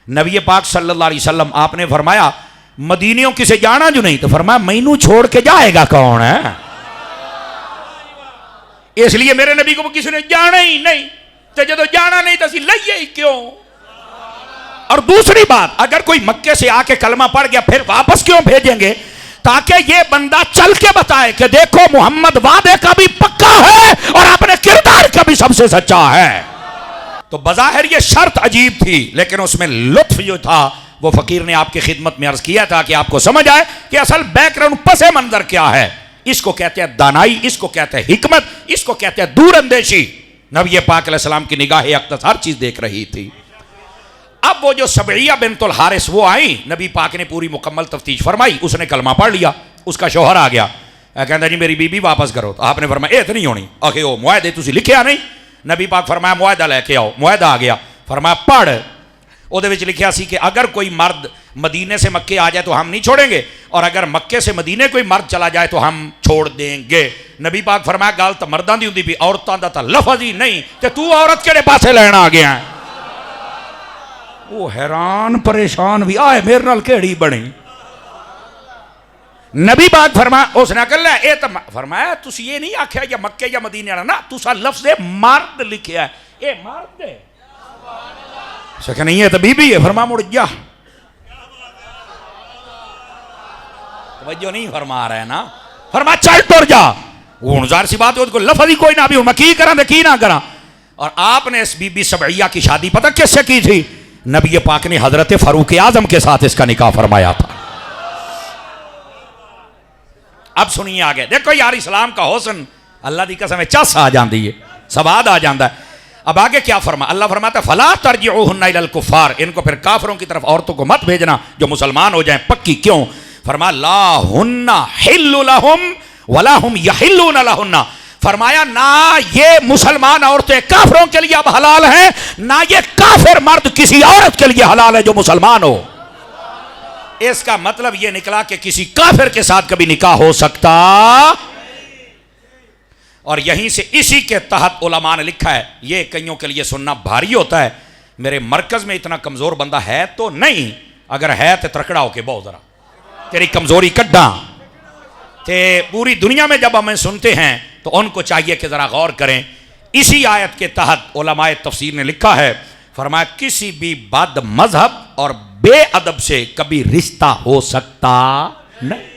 نبی پاک صلی اللہ علیہ وسلم آپ نے فرمایا مدینیوں کسے جانا جو نہیں، تو فرمایا مینوں چھوڑ کے جائے گا کون ہے؟ اس لیے میرے نبی کو کسی نے جانا ہی نہیں، تو جدو جانا نہیں تو اسی لئیے ہی کیوں؟ اور دوسری بات اگر کوئی مکے سے آ کے کلمہ پڑھ گیا پھر واپس کیوں بھیجیں گے؟ تاکہ یہ بندہ چل کے بتائے کہ دیکھو محمد وعدے کا بھی پکا ہے اور اپنے کردار کا بھی سب سے سچا ہے۔ تو بظاہر یہ شرط عجیب تھی، لیکن اس میں لطف جو تھا وہ فقیر نے آپ کی خدمت میں عرض کیا تھا کہ آپ کو سمجھ آئے کہ اصل بیک گراؤنڈ پس منظر کیا ہے۔ اس کو کہتے ہیں دانائی، اس کو کہتے ہیں حکمت، اس کو کہتے ہیں دور اندیشی۔ نبی پاک علیہ السلام کی نگاہ اقدس ہر چیز دیکھ رہی تھی۔ اب وہ جو سبعیہ بنت الحارث وہ آئی، نبی پاک نے پوری مکمل تفتیش فرمائی، اس نے کلمہ پڑھ لیا، اس کا شوہر آ گیا، کہتا جی میری بیوی واپس کرو، تو آپ نے فرمایا اے تو نہیں ہونی، آخر وہ معاہدے تسی لکھیا نہیں؟ نبی پاک فرمایا معاہدہ لے کے آؤ، معاہدہ آ گیا، فرمایا پڑھ، وہ دے وچ لکھیا سی کہ اگر کوئی مرد مدینے سے مکے آ جائے تو ہم نہیں چھوڑیں گے، اور اگر مکے سے مدینے کوئی مرد چلا جائے تو ہم چھوڑ دیں گے۔ نبی پاک فرمایا گل تو مرداں دی ہوندی بھی عورتاں دا تا لفظ ہی نہیں، تے تو عورت کیڑے پاسے لینا آ گیا ہے؟ وہ حیران پریشان بھی آئے میرے نال کیڑی بنی۔ نبی پاک فرمایا اس نے کہا اے تو فرمایا تسی یہ نہیں آکھیا یا مکے یا مدینے والا، نا تسا لفظ مرد لکھیا ہے، اے مرد ہے، کہ نہیں ہے تو بی بی ہے، فرما مڑ جا، توجہ نہیں فرما رہے نا، فرما چل ٹر جا، وہ ظاہر سی بات ہے کو لفظ ہی کوئی نہ بھی، میں کی کراں تے کی نہ کراں۔ اور آپ نے اس بی بی سبعیہ کی شادی پتہ کس سے کی تھی؟ نبی پاک نے حضرت فاروق اعظم کے ساتھ اس کا نکاح فرمایا تھا۔ اب سنیے آگے، دیکھو یار اسلام کا حسن اللہ دی قسم چس آ جاندی ہے، سواد آ جاندا ہے۔ اب آگے کیا فرما؟ اللہ فرماتا ہے فلا ترجعوهن الى الكفار، ان کو پھر کافروں کی طرف عورتوں کو مت بھیجنا جو مسلمان ہو جائیں پکی۔ کیوں؟ فرمایا لا ہن حل لهم ولا هم يحلون لهن، فرمایا نہ یہ مسلمان عورتیں کافروں کے لیے اب حلال ہیں، نہ یہ کافر مرد کسی عورت کے لیے حلال ہے جو مسلمان ہو۔ اس کا مطلب یہ نکلا کہ کسی کافر کے ساتھ کبھی نکاح ہو سکتا، اور یہیں سے اسی کے تحت علماء نے لکھا ہے، یہ کئیوں کے لیے سننا بھاری ہوتا ہے، میرے مرکز میں اتنا کمزور بندہ ہے تو نہیں، اگر ہے تو ترکڑا ہو کے بہت ذرا تیری کمزوری کڈا تے پوری دنیا میں جب ہمیں سنتے ہیں تو ان کو چاہیے کہ ذرا غور کریں۔ اسی آیت کے تحت علماء تفسیر نے لکھا ہے، فرمایا کسی بھی بد مذہب اور بے ادب سے کبھی رشتہ ہو سکتا نہیں۔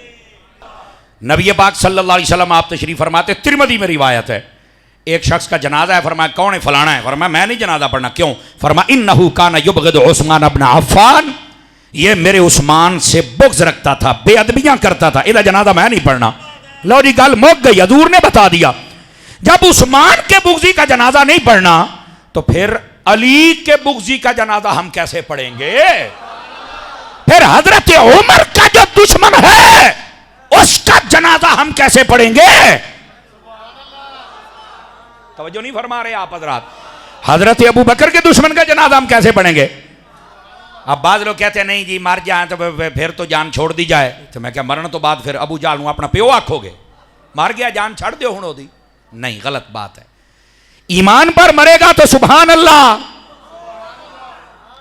نبی پاک صلی اللہ علیہ وسلم آپ تشریف فرماتے، ترمذی میں روایت ہے، ایک شخص کا جنازہ ہے، فرمایا کون ہے؟ فلانا ہے۔ فرمایا میں نہیں جنازہ پڑھنا۔ کیوں؟ فرمایا انہو کان یبغض عثمان بن عفان، یہ میرے عثمان سے بغض رکھتا تھا، بے ادبیاں کرتا تھا، یہ جنازہ میں نہیں پڑھنا۔ لو جی گل مک گئی، حضور نے بتا دیا۔ جب عثمان کے بغضی کا جنازہ نہیں پڑھنا تو پھر علی کے بغضی کا جنازہ ہم کیسے پڑھیں گے؟ پھر حضرت عمر کا جو دشمن ہے اس کا جنازہ ہم کیسے پڑھیں گے؟ توجہ نہیں فرما رہے آپ حضرات؟ حضرت ابو بکر کے دشمن کا جنازہ ہم کیسے پڑھیں گے؟ اب بعض لوگ کہتے ہیں نہیں جی مر جائیں تو پھر تو جان چھوڑ دی جائے۔ تو میں کہا مرن تو بعد پھر ابو جہل اپنا پیو آکھو گے، مر گیا جان چھڑ دیو ہنو دی؟ نہیں، غلط بات ہے۔ ایمان پر مرے گا تو سبحان اللہ،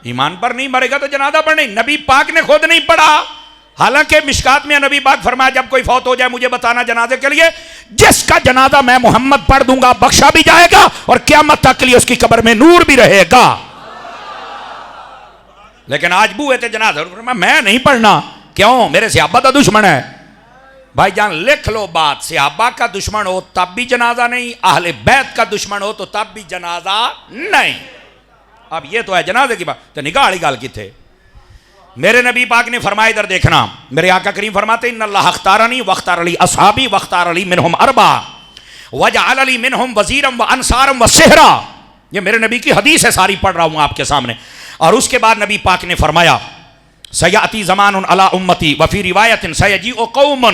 ایمان پر نہیں مرے گا تو جنازہ پڑھنے۔ نبی پاک نے خود نہیں پڑھا، حالانکہ مشکات میں نبی پاک فرمایا جب کوئی فوت ہو جائے مجھے بتانا جنازے کے لیے، جس کا جنازہ میں محمد پڑھ دوں گا بخشا بھی جائے گا اور قیامت تک کے لیے اس کی قبر میں نور بھی رہے گا۔ لیکن آج بوئے تھے جنازہ، میں نہیں پڑھنا۔ کیوں؟ میرے صحابہ کا دشمن ہے۔ بھائی جان لکھ لو بات، صحابہ کا دشمن ہو تب بھی جنازہ نہیں، اہل بیت کا دشمن ہو تو تب بھی جنازہ نہیں۔ اب یہ تو ہے جنازے کی بات، تو نگاہ والی گل کتھے؟ میرے نبی پاک نے فرمایا، ادھر دیکھنا، میرے آقا کریم فرماتے ان اللہ اختارنی واختار علی اصحابی واختار علی منہم اربعہ وجعل علی منہم وزیرا وانصارا وسہرا۔ یہ میرے نبی کی حدیث ہے، ساری پڑھ رہا ہوں آپ کے سامنے۔ اور اس کے بعد نبی پاک نے فرمایا سیاتی زمان علی امتی وفی روایت سیجیء قوم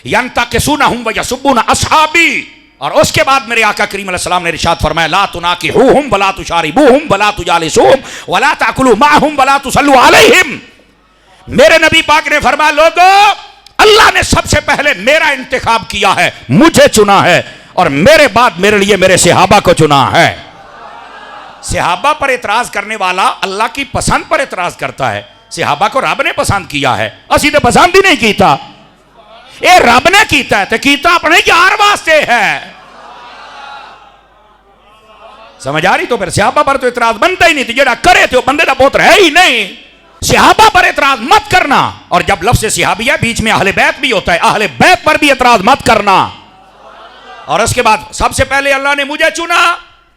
ینتقصونہم ویسبون اصحابی۔ اور اس کے بعد میرے آقا کریم علیہ السلام نے ارشاد فرمایا لا تناکحوہم ولا تشاربوہم ولا تجالسوہم ولا تاکلوا معہم ولا تصلوا علیہم۔ میرے نبی پاک نے فرمایا لوگو، اللہ نے سب سے پہلے میرا انتخاب کیا ہے، مجھے چنا ہے، اور میرے بعد میرے لیے میرے صحابہ کو چنا ہے۔ صحابہ پر اعتراض کرنے والا اللہ کی پسند پر اعتراض کرتا ہے۔ صحابہ کو رب نے پسند کیا ہے، اسی تو پسند ہی نہیں کیتا۔ اے رب نے کیتا ہے تو کیتا اپنے یار واسطے ہے۔ سمجھ آ رہی؟ تو پھر صحابہ پر تو اعتراض بنتا ہی نہیں تھی، جڑا کرے تھے وہ بندے دا پوتر ہے ہی نہیں۔ صحابہ پر اعتراض مت کرنا، اور جب لفظ صحابیہ بیچ میں اہل بیت بھی ہوتا ہے، اہل بیت پر بھی اعتراض مت کرنا۔ اور اس کے بعد سب سے پہلے اللہ نے مجھے چنا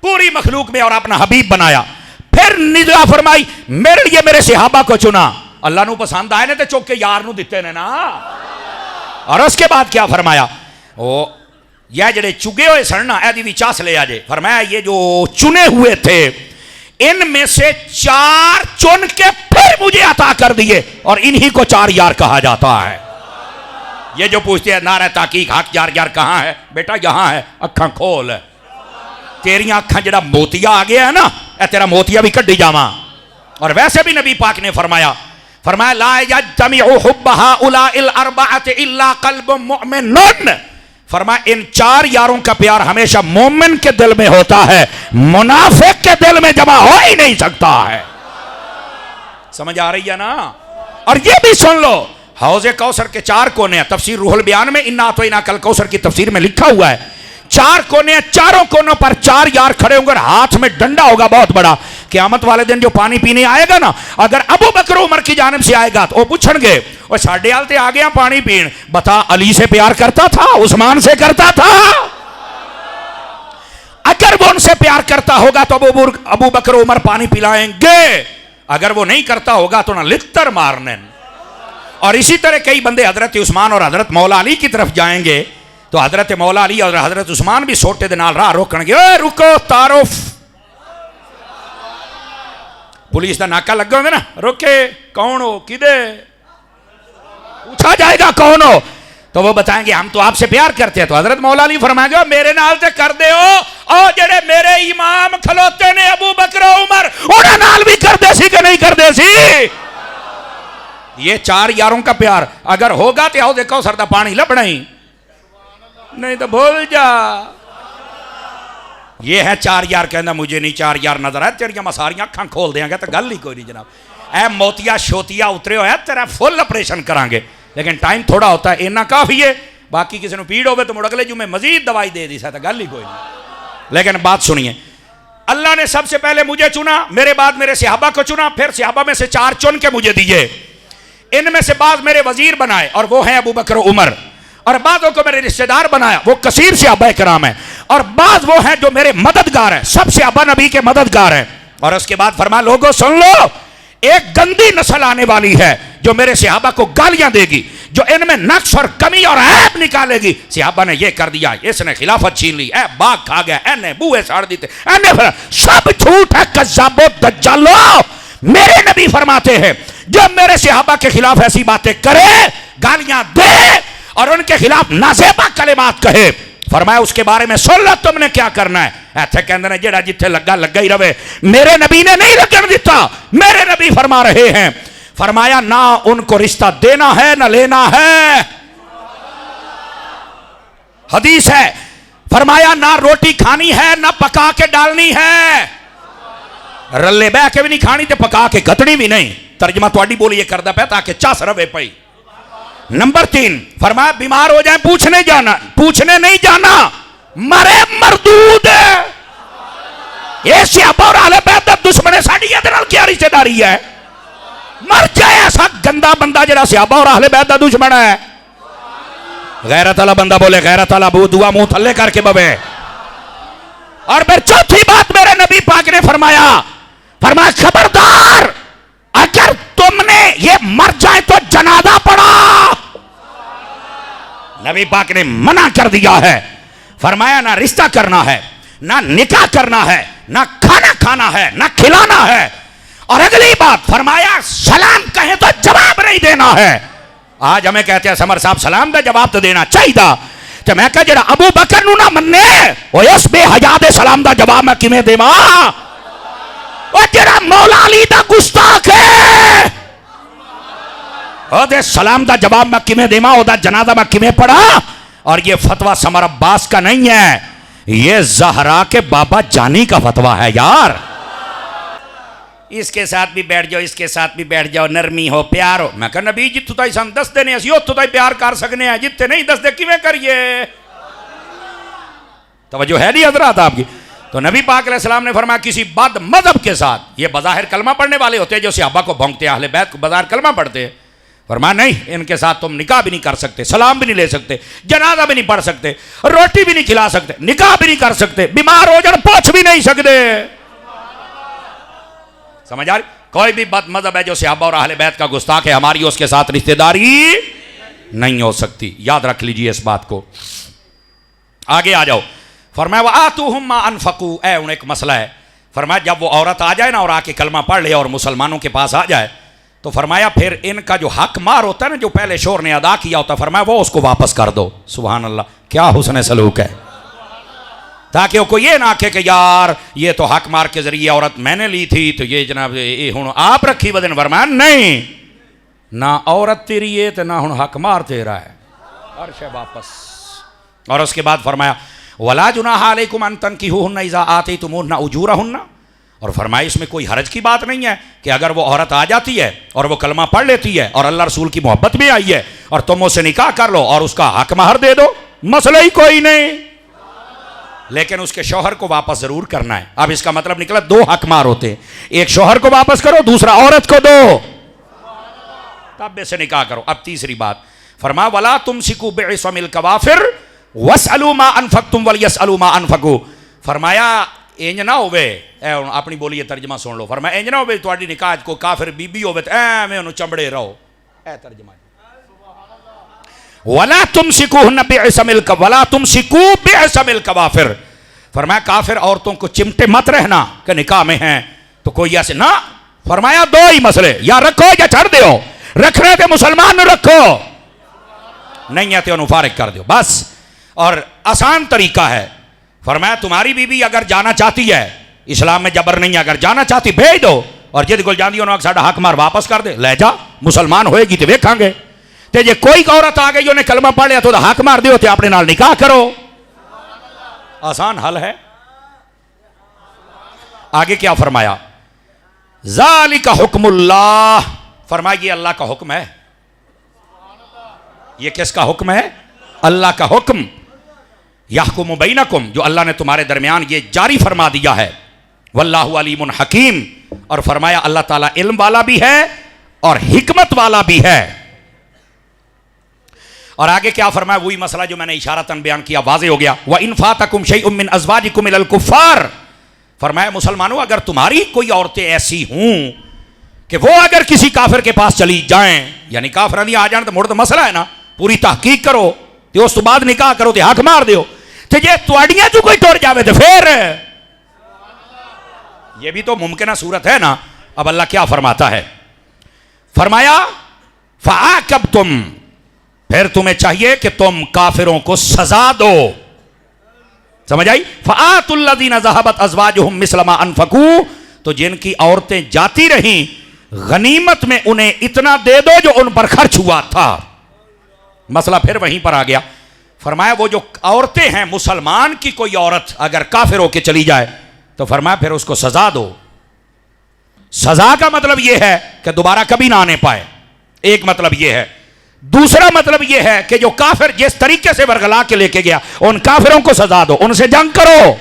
پوری مخلوق میں اور اپنا حبیب بنایا، پھر ندا فرمائی میرے لیے میرے صحابہ کو چنا۔ اللہ نو پسند آئے نے تو چوک کے یار نو دیتے نے نا۔ اور اس کے بعد کیا فرمایا؟ یہ جڑے چگے ہوئے سننا ایدی بھی چاس لے آجے، فرمایا یہ جو چنے ہوئے تھے ان میں سے 4 چن کے پھر مجھے عطا کر دیے، اور انہی کو 4 یار کہا جاتا ہے۔ یہ جو پوچھتے ہیں نعرہ تحقیق حق یار یار کہاں ہے؟ بیٹا یہاں ہے، اکھاں کھول، تیریاں اکھاں جڑا موتیا آ گیا ہے نا، اے تیرا موتیا بھی کڈی جاواں۔ اور ویسے بھی نبی پاک نے فرمایا لا یجتمع حب ہؤلاء الاربعۃ الا قلب مؤمن۔ فرمایا ان 4 یاروں کا پیار ہمیشہ مومن کے دل میں ہوتا ہے، منافق کے دل میں جمع ہو ہی نہیں سکتا ہے۔ سمجھ آ رہی ہے نا؟ اور یہ بھی سن لو، حوض کوثر کے 4 کونے ہیں، تفسیر روح البیان میں انا اعطیناک الکوثر کی تفسیر میں لکھا ہوا ہے 4 کونے ہیں، چاروں کونوں پر 4 یار کھڑے ہوں گے، ہاتھ میں ڈنڈا ہوگا بہت بڑا۔ قیامت والے دن جو پانی پینے آئے گا نا، اگر ابو بکر عمر کی جانب سے آئے گا تو وہ پوچھیں گے وہ ساڈے حال تے آ گیا پانی پین، بتا علی سے پیار کرتا تھا عثمان سے کرتا تھا؟ اگر وہ ان سے پیار کرتا ہوگا تو ابو بکر عمر پانی پلائیں گے، اگر وہ نہیں کرتا ہوگا تو نہ لکتر مارنے۔ اور اسی طرح کئی بندے حضرت عثمان اور حضرت مولا علی کی طرف جائیں گے تو حضرت مولا علی اور حضرت عثمان بھی سوٹے دے نال راہ روکن گے، اے رکو تعارف، پولیس دا ناکا لگا ہوگا نا، روکے کون ہو کدے، پوچھا جائے گا کون ہو تو وہ بتائیں گے ہم تو آپ سے پیار کرتے ہیں۔ تو حضرت مولا علی فرمائیں گے میرے نال تے کر دے ہو، اور جڑے میرے امام کھلوتے نے ابو بکر عمر انہاں نال بھی کر دے سی کہ نہیں کر دے سی؟ یہ 4 یاروں کا پیار اگر ہوگا تو حوض کوثر دا پانی لبنا ہی نہیں، تو بھول جا۔ یہ ہے 4 یار، کہنا مجھے نہیں 4 یار نظر آئے، تیریاں مساریاں اکھاں کھول دیں گے تو گل ہی کوئی نہیں جناب۔ اے موتیا شوتیا اترے ہویا تیرا فل اپریشن کریں گے، لیکن ٹائم تھوڑا ہوتا ہے، اینا کافی ہے، باقی کسی نے پیڑ ہوئے تو مڑ اگلے جمعے مزید دوائی دے دی سا تو گل ہی کوئی نہیں۔ لیکن بات سنیے، اللہ نے سب سے پہلے مجھے چنا، میرے بعد میرے صحابہ کو چنا، پھر صحابہ میں سے 4 چن کے مجھے دیے، ان میں سے بعض میرے وزیر بنائے اور وہ ہیں ابو بکر عمر، اور بعضوں کو میرے رشتہ دار بنایا وہ کثیر صحابہ کرام ہیں، اور بعض وہ ہیں جو میرے مددگار ہیں، سب صحابہ نبی کے مددگار ہیں. اور اس کے بعد فرمایا لوگوں سن لو، ایک گندی نسل آنے والی ہے جو میرے صحابہ کو گالیاں دے گی، جو ان میں نقص اور کمی اور عیب نکالے گی. صحابہ نے یہ کر دیا، اس نے خلافت چھین لی، اے باغ کھا گیا، اے نے بوئے ساڑ دیتے، اے نے سب جھوٹ ہے. کذابو دجالو، میرے نبی فرماتے ہیں جب میرے صحابہ کے خلاف ایسی باتیں کرے، گالیاں دے اور ان کے خلاف نازیبا کلمات کہے، فرمایا اس کے بارے میں سن لو تم نے کیا کرنا ہے. ایتھے کہندے نے جڑا جتھے لگا لگا ہی رہے. میرے نبی نے نہیں لگن دیتا. میرے نبی فرما رہے ہیں، فرمایا نہ ان کو رشتہ دینا ہے نہ لینا ہے. حدیث ہے، فرمایا نہ روٹی کھانی ہے نہ پکا کے ڈالنی ہے. رلے بہ کے بھی نہیں کھانی تے پکا کے گتنی بھی نہیں. ترجمہ تواڈی بولی یہ کردا پیا تاکہ چس رہے پئی. نمبر 3 فرمایا بیمار ہو جائیں پوچھنے نہیں جانا، مرے مردود. یہ صحابہ اور اہل بیت دا دشمن ہے، ساڈی یہ نال کیا رشتہ داری ہے؟ مر جائے ایسا گندا بندہ جڑا صحابہ اور اہل بیت دا دشمن ہے. غیرت والا بندہ بولے غیرت والا، بو دعا منہ تھلے کر کے بوے. اور پھر چوتھی بات میرے نبی پاک نے فرمایا خبردار، اگر تم نے یہ مر جائے تو جنازہ پڑھا. نبی پاک نے منع کر دیا ہے. فرمایا نہ رشتہ کرنا ہے، نہ نکاح کرنا ہے، نہ کھانا کھانا ہے، نہ کھلانا ہے. اور اگلی بات فرمایا سلام کہیں تو جواب نہیں دینا ہے. آج ہمیں کہتے ہیں سمر صاحب سلام دے جواب تو دینا چاہیے. تو میں کہا جڑا ابو بکر نو نہ مننے او اس بے حیا دے سلام دا جواب میں کیویں دیواں؟ او جڑا مولا علی دا گستاخ ہے او دے سلام دا جواب میں کیویں دیواں؟ او دا جنازہ میں کیویں پڑھا؟ اور یہ فتویٰ سمر عباس کا نہیں ہے، یہ زہرا کے بابا جانی کا فتویٰ ہے یار. اس کے ساتھ بھی بیٹھ جاؤ، اس کے ساتھ بھی بیٹھ جاؤ، نرمی ہو پیار ہو. میں کہا نبی جتو تائی سان دس دینے اسی اتو تائی پیار کر سکنے ہیں، جتے نہیں دس دے کیویں کریے؟ توجہ ہے نہیں حضرات آپ کی؟ تو نبی پاک علیہ السلام نے فرمایا کسی بد مذہب کے ساتھ، یہ بظاہر کلمہ پڑھنے والے ہوتے ہیں جو صحابہ کو بھونکتے ہیں، اہل بیت کو بظاہر کلمہ پڑھتے ہیں. فرمایا نہیں، ان کے ساتھ تم نکاح بھی نہیں کر سکتے، سلام بھی نہیں لے سکتے، جنازہ بھی نہیں پڑھ سکتے، روٹی بھی نہیں کھلا سکتے، نکاح بھی نہیں کر سکتے، بیمار ہو جان پوچھ بھی نہیں سکتے. سمجھ آ رہی؟ کوئی بھی بد مذہب ہے جو صحابہ اور اہل بیت کا گستاخ ہے، ہماری اس کے ساتھ رشتہ داری نہیں ہو سکتی. یاد رکھ لیجئے اس بات کو. آگے آ جاؤ. فرمایا وَآتُوهُمْ مَا أَنْفَقُوا. اے ایک مسئلہ ہے. فرمایا جب وہ عورت آ جائے نا اور آ کے کلمہ پڑھ لے اور مسلمانوں کے پاس آ جائے تو فرمایا پھر ان کا جو حق مار ہوتا ہے نا جو پہلے شوہر نے ادا کیا ہوتا ہے، فرمایا وہ اس کو واپس کر دو. سبحان اللہ، کیا حسن سلوک ہے. تاکہ وہ کو یہ نہ کہے کہ یار یہ تو حق مار کے ذریعے عورت میں نے لی تھی تو یہ جناب ہن آپ رکھی بدن. فرمایا نہیں، نہ عورت تیری ہے تو نہ ہن حق مار تیرا ہے، ہر شے واپس. اور اس کے بعد فرمایا وَلَا جُنَاحَ عَلَيْكُمْ أَن تَنكِحُوهُنَّ إِذَا آتَيْتُمُوهُنَّ أُجُورَهُنَّ. اور فرمایا اس میں کوئی حرج کی بات نہیں ہے کہ اگر وہ عورت آ جاتی ہے اور وہ کلمہ پڑھ لیتی ہے اور اللہ رسول کی محبت بھی آئی ہے اور تم اسے نکاح کر لو اور اس کا حق مہر دے دو، مسئلہ ہی کوئی نہیں. لیکن اس کے شوہر کو واپس ضرور کرنا ہے. اب اس کا مطلب نکلا دو حق مار ہوتے ہیں، ایک شوہر کو واپس کرو، دوسرا عورت کو دو، تب سے نکاح کرو. اب تیسری بات فرمایا وَلَا تُمْسِكُوا بِعِصَمِ الْكَوَافِرِ وَاسْأَلُوا مَا أَنْفَقْتُمْ وَلْيَسْأَلُوا مَا أَنْفَقُوا. فرمایا انج نہ ہوئے، اپنی بولیے ترجمہ سن لو. فرمایا انج نہ ہوئے تواڈی نکاح کو کافر بی بی ہوئے ایویں انہوں چمڑے رہو. اے ترجمہ وَلَا تُمْسِكُوهُنَّ بِعِصَمِ الْكَوَافِرِ. فرمایا کافر عورتوں کو چمٹے مت رہنا کہ نکاح میں ہیں تو کوئی ایسے نہ. فرمایا دو ہی مسئلے، یا رکھو یا چھڑ دیو. رکھنے تھے مسلمان نہ رکھو، نہیں ہے تو انہوں فارغ کر دیو بس. اور آسان طریقہ ہے. فرمایا تمہاری بیوی اگر جانا چاہتی ہے، اسلام میں جبر نہیں ہے، اگر جانا چاہتی بھیج دو، اور جد کو جاندی انہوں ساڑھا حق مار واپس کر دے، لے جا، مسلمان ہوئے گی تو ویکھاں گے. تے جے کوئی عورت آ گئی انہیں کلمہ پڑھ لیا تو حق مار دیو تے اپنے نال نکاح کرو. آسان حل ہے. آگے کیا فرمایا ذالک حکم اللہ. فرمایا یہ اللہ کا حکم ہے. یہ کس کا حکم ہے؟ اللہ کا حکم. یحکم بینکم، جو اللہ نے تمہارے درمیان یہ جاری فرما دیا ہے. واللہ علیم حکیم. اور فرمایا اللہ تعالیٰ علم والا بھی ہے اور حکمت والا بھی ہے. اور آگے کیا فرمایا؟ وہی مسئلہ جو میں نے اشارتاً بیان کیا، واضح ہو گیا. وَإِنْ فَاتَكُمْ شَيْءٌ مِّنْ أَزْوَاجِكُمْ إِلَى الْكُفَّارِ، فرمایا مسلمانوں اگر تمہاری کوئی عورتیں ایسی ہوں کہ وہ اگر کسی کافر کے پاس چلی جائیں، یعنی کافر نہیں آ جان تو مڑ تو مسئلہ ہے نا، پوری تحقیق کرو تو اس تو بعد نکاح کرو تو حق مار دیو، تو یہ تواڈیاں جو کوئی ٹر جاوے تو پھر یہ بھی تو ممکنہ صورت ہے نا. اب اللہ کیا فرماتا ہے؟ فرمایا فَعَاقَبْتُمْ، پھر تمہیں چاہیے کہ تم کافروں کو سزا دو. سمجھ آئی؟ فَآتُوا الَّذِينَ ذَهَبَتْ أَزْوَاجُهُمْ مِثْلَ مَا أَنفَقُوا، تو جن کی عورتیں جاتی رہیں غنیمت میں انہیں اتنا دے دو جو ان پر خرچ ہوا تھا. مسئلہ پھر وہیں پر آ گیا. فرمایا وہ جو عورتیں ہیں، مسلمان کی کوئی عورت اگر کافر ہو کے چلی جائے تو فرمایا پھر اس کو سزا دو. سزا کا مطلب یہ ہے کہ دوبارہ کبھی نہ آنے پائے، ایک مطلب یہ ہے. دوسرا مطلب یہ ہے کہ جو کافر جس طریقے سے ورغلا کے لے کے گیا ان کافروں کو سزا دو، ان سے جنگ کرو.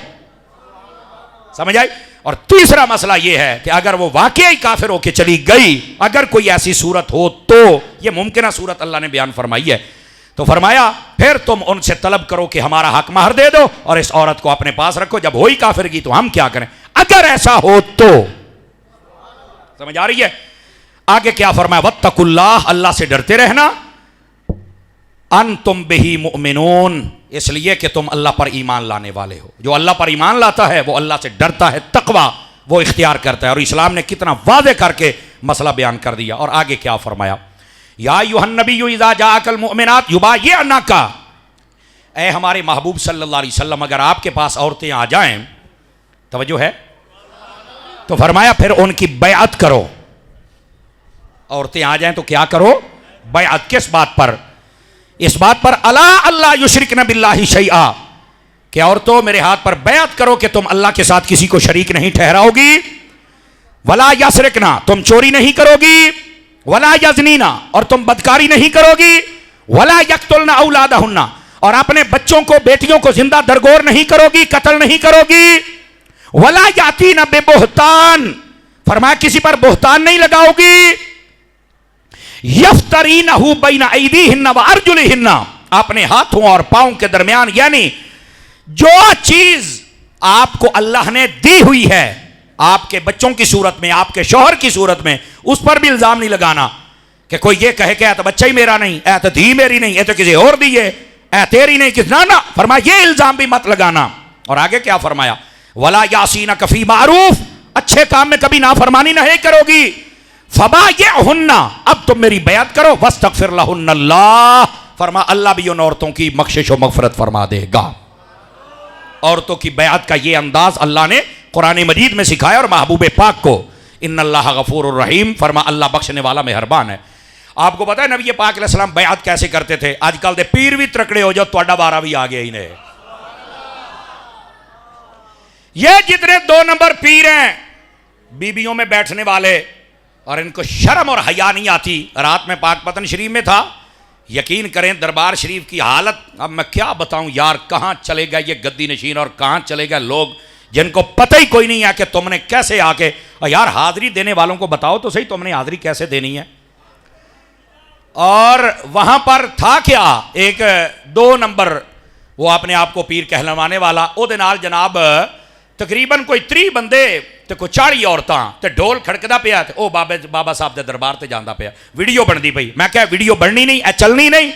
سمجھ آئی؟ اور تیسرا مسئلہ یہ ہے کہ اگر وہ واقعی کافر ہو کے چلی گئی، اگر کوئی ایسی صورت ہو تو یہ ممکنہ صورت اللہ نے بیان فرمائی ہے، تو فرمایا پھر تم ان سے طلب کرو کہ ہمارا حق مہر دے دو اور اس عورت کو اپنے پاس رکھو. جب ہوئی کافر کی تو ہم کیا کریں اگر ایسا ہو تو؟ سمجھ آ رہی ہے؟ آگے کیا فرمایا؟ وَاتَّقُوا اللَّهَ، اللہ سے ڈرتے رہنا. انتم بہی مؤمنون، اس لیے کہ تم اللہ پر ایمان لانے والے ہو. جو اللہ پر ایمان لاتا ہے وہ اللہ سے ڈرتا ہے، تقوی وہ اختیار کرتا ہے. اور اسلام نے کتنا واضح کر کے مسئلہ بیان کر دیا. اور آگے کیا فرمایا؟ یا ایھا النبی اذا جاءک المؤمنات یبایعنک، اے ہمارے محبوب صلی اللہ علیہ وسلم اگر آپ کے پاس عورتیں آ جائیں، توجہ ہے، تو فرمایا پھر ان کی بیعت کرو. عورتیں آ جائیں تو کیا کرو؟ بیعت. کس بات پر؟ اس بات پر الا اللہ یشرکن باللہ شیئا، کہ عورتوں میرے ہاتھ پر بیعت کرو کہ تم اللہ کے ساتھ کسی کو شریک نہیں ٹھہراؤ گی. ولا یسرکنا، تم چوری نہیں کرو گی. ولا یزنینا، اور تم بدکاری نہیں کرو گی. ولا یقتلن اولادہن، اور اپنے بچوں کو بیٹیوں کو زندہ درگور نہیں کرو گی، قتل نہیں کرو گی. ولا یاتین ببہتان، فرمایا کسی پر بہتان نہیں لگاؤ گی. یفترینہ بین ایدیہن و ارجلہن، اپنے ہاتھوں اور پاؤں کے درمیان، یعنی جو چیز آپ کو اللہ نے دی ہوئی ہے آپ کے بچوں کی صورت میں، آپ کے شوہر کی صورت میں، اس پر بھی الزام نہیں لگانا کہ کوئی یہ کہے کہ اے تو بچہ ہی میرا نہیں، اے تو دھی میری نہیں، اے تو کسی اور دی ہے، اے تیری نہیں، کس نہ. فرمایا یہ الزام بھی مت لگانا. اور آگے کیا فرمایا؟ ولا یاسینک فی معروف، اچھے کام میں کبھی نافرمانی نہیں کرو گی. فبایعہن، اب تم میری بیعت کرو. واستغفر لہن اللہ، فرما اللہ بھی ان عورتوں کی بخشش و مغفرت فرما دے گا. عورتوں کی بیعت کا یہ انداز اللہ نے قرآن مجید میں سکھایا اور محبوب پاک کو. ان اللہ غفور الرحیم، فرما اللہ بخشنے والا مہربان ہے. آپ کو پتا ہے نبی پاک علیہ السلام بیعت کیسے کرتے تھے؟ آج کل دے پیر بھی ترکڑے ہو جاؤ، تواڈا بارہ بھی آ گیا ہی نے. یہ جتنے 2 نمبر پیر ہیں بیبیوں میں بیٹھنے والے، اور ان کو شرم اور حیا نہیں آتی. رات میں پاک پتن شریف میں تھا، یقین کریں دربار شریف کی حالت اب میں کیا بتاؤں یار. کہاں چلے گئے یہ گدی نشین اور کہاں چلے گئے لوگ جن کو پتہ ہی کوئی نہیں ہے کہ تم نے کیسے آ کے، اور یار حاضری دینے والوں کو بتاؤ تو صحیح تم نے حاضری کیسے دینی ہے. اور وہاں پر تھا کیا، ایک 2 نمبر وہ اپنے آپ کو پیر کہلوانے والا، او دے نال جناب تقریباً کوئی 30 بندے تے کوئی 40 عورتاں تے ڈھول کھڑکدا پیا تے او بابا صاحب دے دربار تے جاندا پیا. ویڈیو بندی پئی. میں کہا ویڈیو بننی نہیں، اے چلنی نہیں.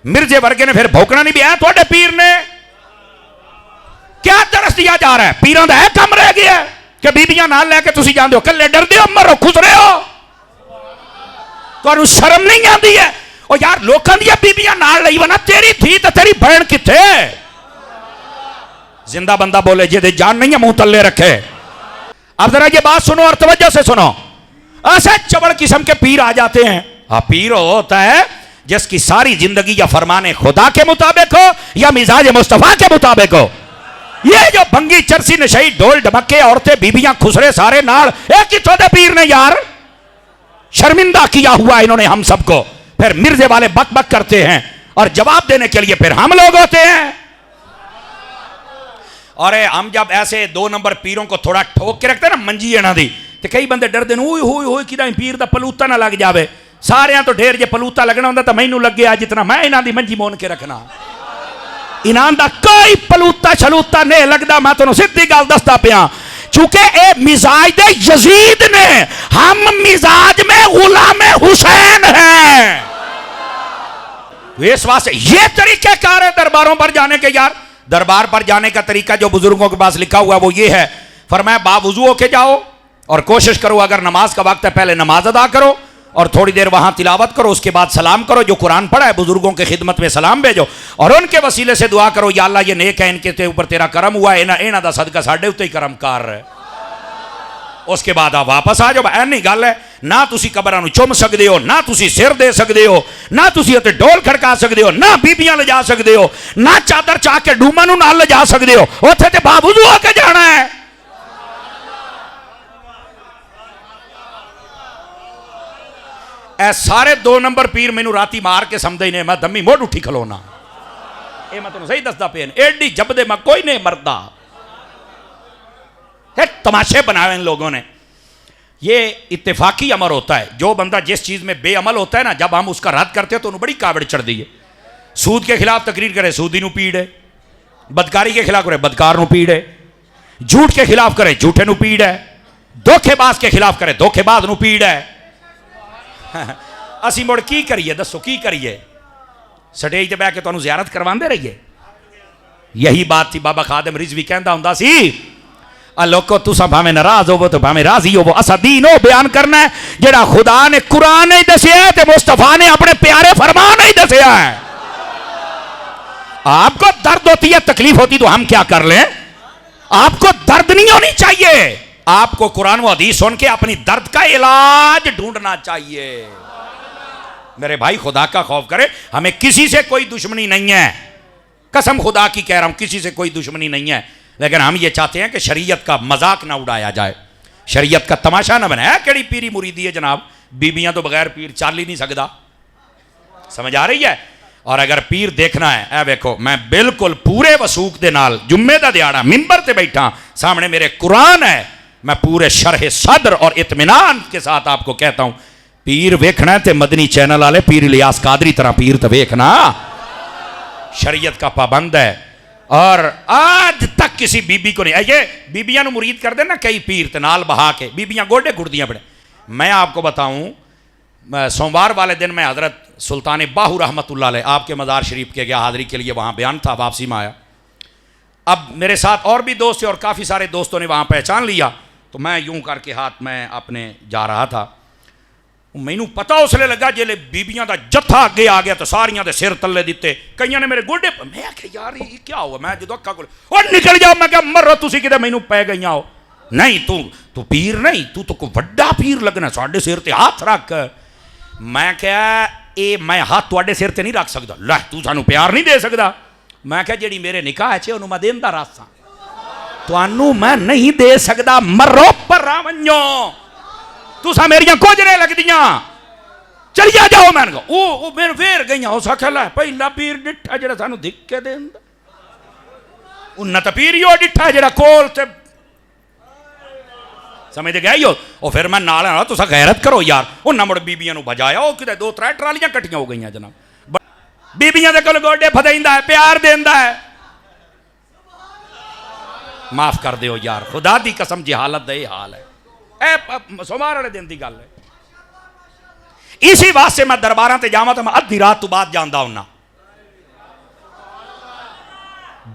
مرزے ورگے نے پھر بھوکنا نہیں بھی ہے تھوڑے پیر نے کیا درس دیا جا رہا ہے؟ پیراں دا ہے کم رہ گیا ہے کہ بیبیاں نال لے کے تسی جاندے ہو، کلے ڈر دیو مرو خسرے ہو، تانوں شرم نہیں آندی ہے؟ او یار لوکاں دی بیبیاں نال لئی ونا، تیری تھی تے تیری بہن کتے؟ زندہ بندہ بولے جے دے جان نہیں ہے منہ تلے رکھے. اب ذرا یہ بات سنو اور توجہ سے سنو. ایسے چبڑ قسم کے پیر آ جاتے ہیں. پیر ہوتا ہے جس کی ساری زندگی یا فرمان خدا کے مطابق ہو یا مزاج مصطفیٰ کے مطابق ہو. یہ جو بھنگی چرسی نشئی ڈھول ڈھمکے عورتیں بیبیاں خسرے سارے نال، ایک ہی چھوٹے پیر نے یار شرمندہ کیا ہوا انہوں نے ہم سب کو. پھر مرزے والے بک بک کرتے ہیں اور جواب دینے کے لیے پھر ہم لوگ ہوتے ہیں. اور ہم جب ایسے 2 نمبر پیروں کو تھوڑا ٹھوک کے رکھتے ہیں نا منجی ہے نا دی، تو کئی بندے ڈر دیں ہوئی ہوئی ہوئی کہ پیر دا پلوتا نہ لگ جاوے. سارے تو ڈھیر جے پلوتا لگنا ہوں تو مینوں لگے جتنا میں انہاں دی منجی مون کے رکھنا. انہاں دا کوئی پلوتا شلوتا نہیں لگدا. میں تانوں سیدھی گل دستا پیا چونکہ اے مزاج دے یزید نے, ہم مزاج میں غلام حسین ہیں. اس واسطے یہ طریقہ کار ہے درباروں پر جانے کے. یار دربار پر جانے کا طریقہ جو بزرگوں کے پاس لکھا ہوا وہ یہ ہے, فرمایا باوضو ہو کے جاؤ اور کوشش کرو اگر نماز کا وقت ہے پہلے نماز ادا کرو اور تھوڑی دیر وہاں تلاوت کرو, اس کے بعد سلام کرو, جو قرآن پڑھا ہے بزرگوں کے خدمت میں سلام بھیجو اور ان کے وسیلے سے دعا کرو یا اللہ یہ نیک ہے ان کے اوپر تیرا کرم ہوا ہے, انہاں دا صدقہ ساڈے اوتے ہی کرم کار ہے. اس کے بعد آپ واپس آ جاؤ. اینی گل ہے, نہ تسی قبراں نوں چوم سکدے ہو, نہ تسی سر دے سکدے ہو, نہ تسی تے ڈول کھڑکا سکدے ہو, نہ بیبیاں لے جا سکدے ہو, نہ چادر چا کے ڈوما نوں نال لے جا سکدے ہو. اوتھے تے باوضو ہو کے جانا ہے. اے سارے 2 نمبر پیر مینوں راتی مار کے سمجھے نے, میں دمی موڈ اٹھی کھلونا. اے میں تانوں صحیح دسدا پیا, ایڈی جبدے میں کوئی نہیں مردا. تماشے بنائے ان لوگوں نے. یہ اتفاقی امر ہوتا ہے. جو بندہ جس چیز میں بے عمل ہوتا ہے نا, جب ہم اس کا رد کرتے ہیں تو انہوں بڑی کاوڑ چڑھ دی ہے. سود کے خلاف تقریر کرے سودی نو پیڑے, بدکاری کے خلاف کرے بدکار نو پیڑے, جھوٹ کے خلاف کرے جھوٹے نو پیڑ ہے, دھوکے باز کے خلاف کرے دھوکے باز نو پیڑ ہے. اسی مڑ کی کریے دسو کی کریے؟ سٹیج تے بیٹھ کے تانوں زیارت کرواندے رہیے. یہی بات تھی بابا خادم رضوی کہندا ہوندا سی, لوکو تساں بھاویں ناراض ہوو تو بھاویں راضی ہوو, اسا دین او بیان کرنا ہے جڑا خدا نے قرآن ہی دسیا ہے تے مصطفیٰ نے اپنے پیارے فرمان ہی دسیا ہے. آپ کو درد ہوتی ہے تکلیف ہوتی تو ہم کیا کر لیں؟ آپ کو درد نہیں ہونی چاہیے, آپ کو قرآن و حدیث سن کے اپنی درد کا علاج ڈھونڈنا چاہیے. میرے بھائی خدا کا خوف کرے, ہمیں کسی سے کوئی دشمنی نہیں ہے, قسم خدا کی کہہ رہا ہوں کسی سے کوئی دشمنی نہیں ہے, لیکن ہم یہ چاہتے ہیں کہ شریعت کا مذاق نہ اڑایا جائے, شریعت کا تماشا نہ بنایا. کیڑی پیری مریدی ہے جناب, بیبیاں تو بغیر پیر چل ہی نہیں سکتا. سمجھ آ رہی ہے؟ اور اگر پیر دیکھنا ہے, اے دیکھو میں بالکل پورے وثوق دے نال جمعے دا دیہاڑا منبر تے بیٹھا, سامنے میرے قرآن ہے, میں پورے شرح صدر اور اطمینان کے ساتھ آپ کو کہتا ہوں پیر ویکھنا ہے تے مدنی چینل والے پیر الیاس قادری طرح پیر تے ویکھنا, شریعت کا پابند ہے. اور آج تک کسی بی بی کو نہیں, یہ بیبیاں نو مرید کر دیں نا کئی پیر تے نال بہا کے, بیبیاں گوڈے گھڑدیاں پڑے. میں آپ کو بتاؤں, سوموار والے دن میں حضرت سلطان باہو رحمت اللہ علیہ آپ کے مزار شریف کے گیا حاضری کے لیے, وہاں بیان تھا, واپسی میں آیا. اب میرے ساتھ اور بھی دوست تھے اور کافی سارے دوستوں نے وہاں پہچان لیا, تو میں یوں کر کے ہاتھ میں اپنے جا رہا تھا. مینوں پتا اس لیے لگا جیلے بیبیاں دا جتھا اگے آ گیا تو ساریاں دے سر تلے دیتے, کئیاں نے میرے گوڈے, میں کہ یار یہ کیا ہوا؟ میں جدو اکا کھول اور نکل جاؤ, میں کہ مرو تسی کدے مینوں پے گئیاں ہو. نہیں تو پیر نہیں, تو کوئی بڑا پیر لگنا, ساڈے سر تے ہاتھ رکھ. میں کہا اے میں ہاتھ تواڈے سر تے نہیں رکھ سکدا. لے تو سانوں پیار نہیں دے سکدا. میں کہا جیڑی میرے نکاح چ اونوں میں دیندا راساں, تانوں میں نہیں دے سکدا, مرو پر ونجو, تسا میریاں کچھ نہیں لگدیاں, چلیا جاؤ. میں نے کہا او میرے پھر گئیاں, اس آکھیا لے پہلا پیر ڈٹھا جڑا سانوں دکھ کے دیندا, انہاں تے پیر ہی او ڈٹھا جڑا کول تے سمجھ گئے ہو. او پھر میں نال آ, تسا غیرت کرو یار. انہاں مڑ بیبیاں نو بجایا, او کتے 2-3 ٹرالیاں کٹیاں ہو گئیاں جناب. بیبیاں دے کول گوڈے پھدیندا ہے, پیار دیندا ہے. معاف کر دیو یار, خدا دی قسم جہالت دا یہ حال ہے. اے سوموار والے دن دی گل ہے. اسی واسطے میں درباراں تے جاواں تے میں ادھی رات تو بعد جاندا ہوں.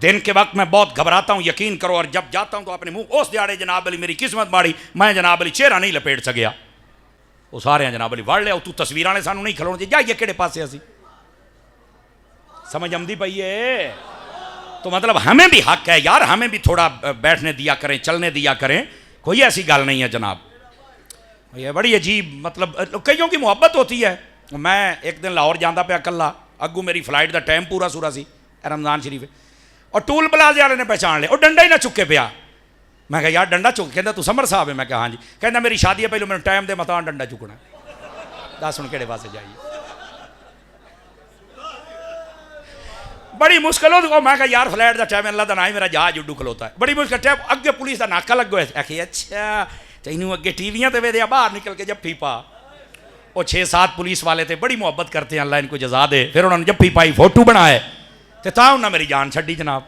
دن کے وقت میں بہت گھبراتا ہوں, یقین کرو, اور جب جاتا ہوں تو اپنے منہ اس دیاڑے جناب علی میری قسمت ماڑی, میں جناب علی چہرہ نہیں لپیٹ سکیا. وہ سارے ہیں جناب علی وڑ لیا, تو تصویراں نے سانوں نہیں کھلونے جا, یہ کہڑے پاسے اسی سمجھ آمدی پئی ہے. تو مطلب ہمیں بھی حق ہے یار, ہمیں بھی تھوڑا بیٹھنے دیا کریں, چلنے دیا کریں, کوئی ایسی گل نہیں ہے جناب. یہ بڑی عجیب, مطلب کئیوں کی محبت ہوتی ہے. میں ایک دن لاہور جانا پیا کلا, اگو میری فلائٹ دا ٹائم پورا سورا سی, رمضان شریف, اور ٹول پلازے والے نے پہچان لے, اور ڈنڈا ہی نہ چکے پیا. میں کہا یار ڈنڈا چک, کہندا تو سمر صاحب ہے. میں کہا ہاں جی. کہندا میری شادی ہے, پہلے میں ٹائم دے متا ڈنڈا چکنا. دس ہن کہڑے پاسے جائیے, بڑی مشکل ہو. میں کہا یار فلائٹ دا ٹائم, اللہ دا نام میرا جہاز اڈو کھلوتا ہے, بڑی مشکل ٹائم. اگے پولیس دا ناکا لگو ہے, کہ اچھا تینوں اگے ٹی ویاں تے ویدیا, باہر نکل کے جفی پا. وہ 6-7 پولیس والے تھے, بڑی محبت کرتے ہیں, اللہ ان کو جزا دے. پھر انہوں نے جفی پائی, فوٹو بنائے, تو تا انہوں نے میری جان چھڈی جناب.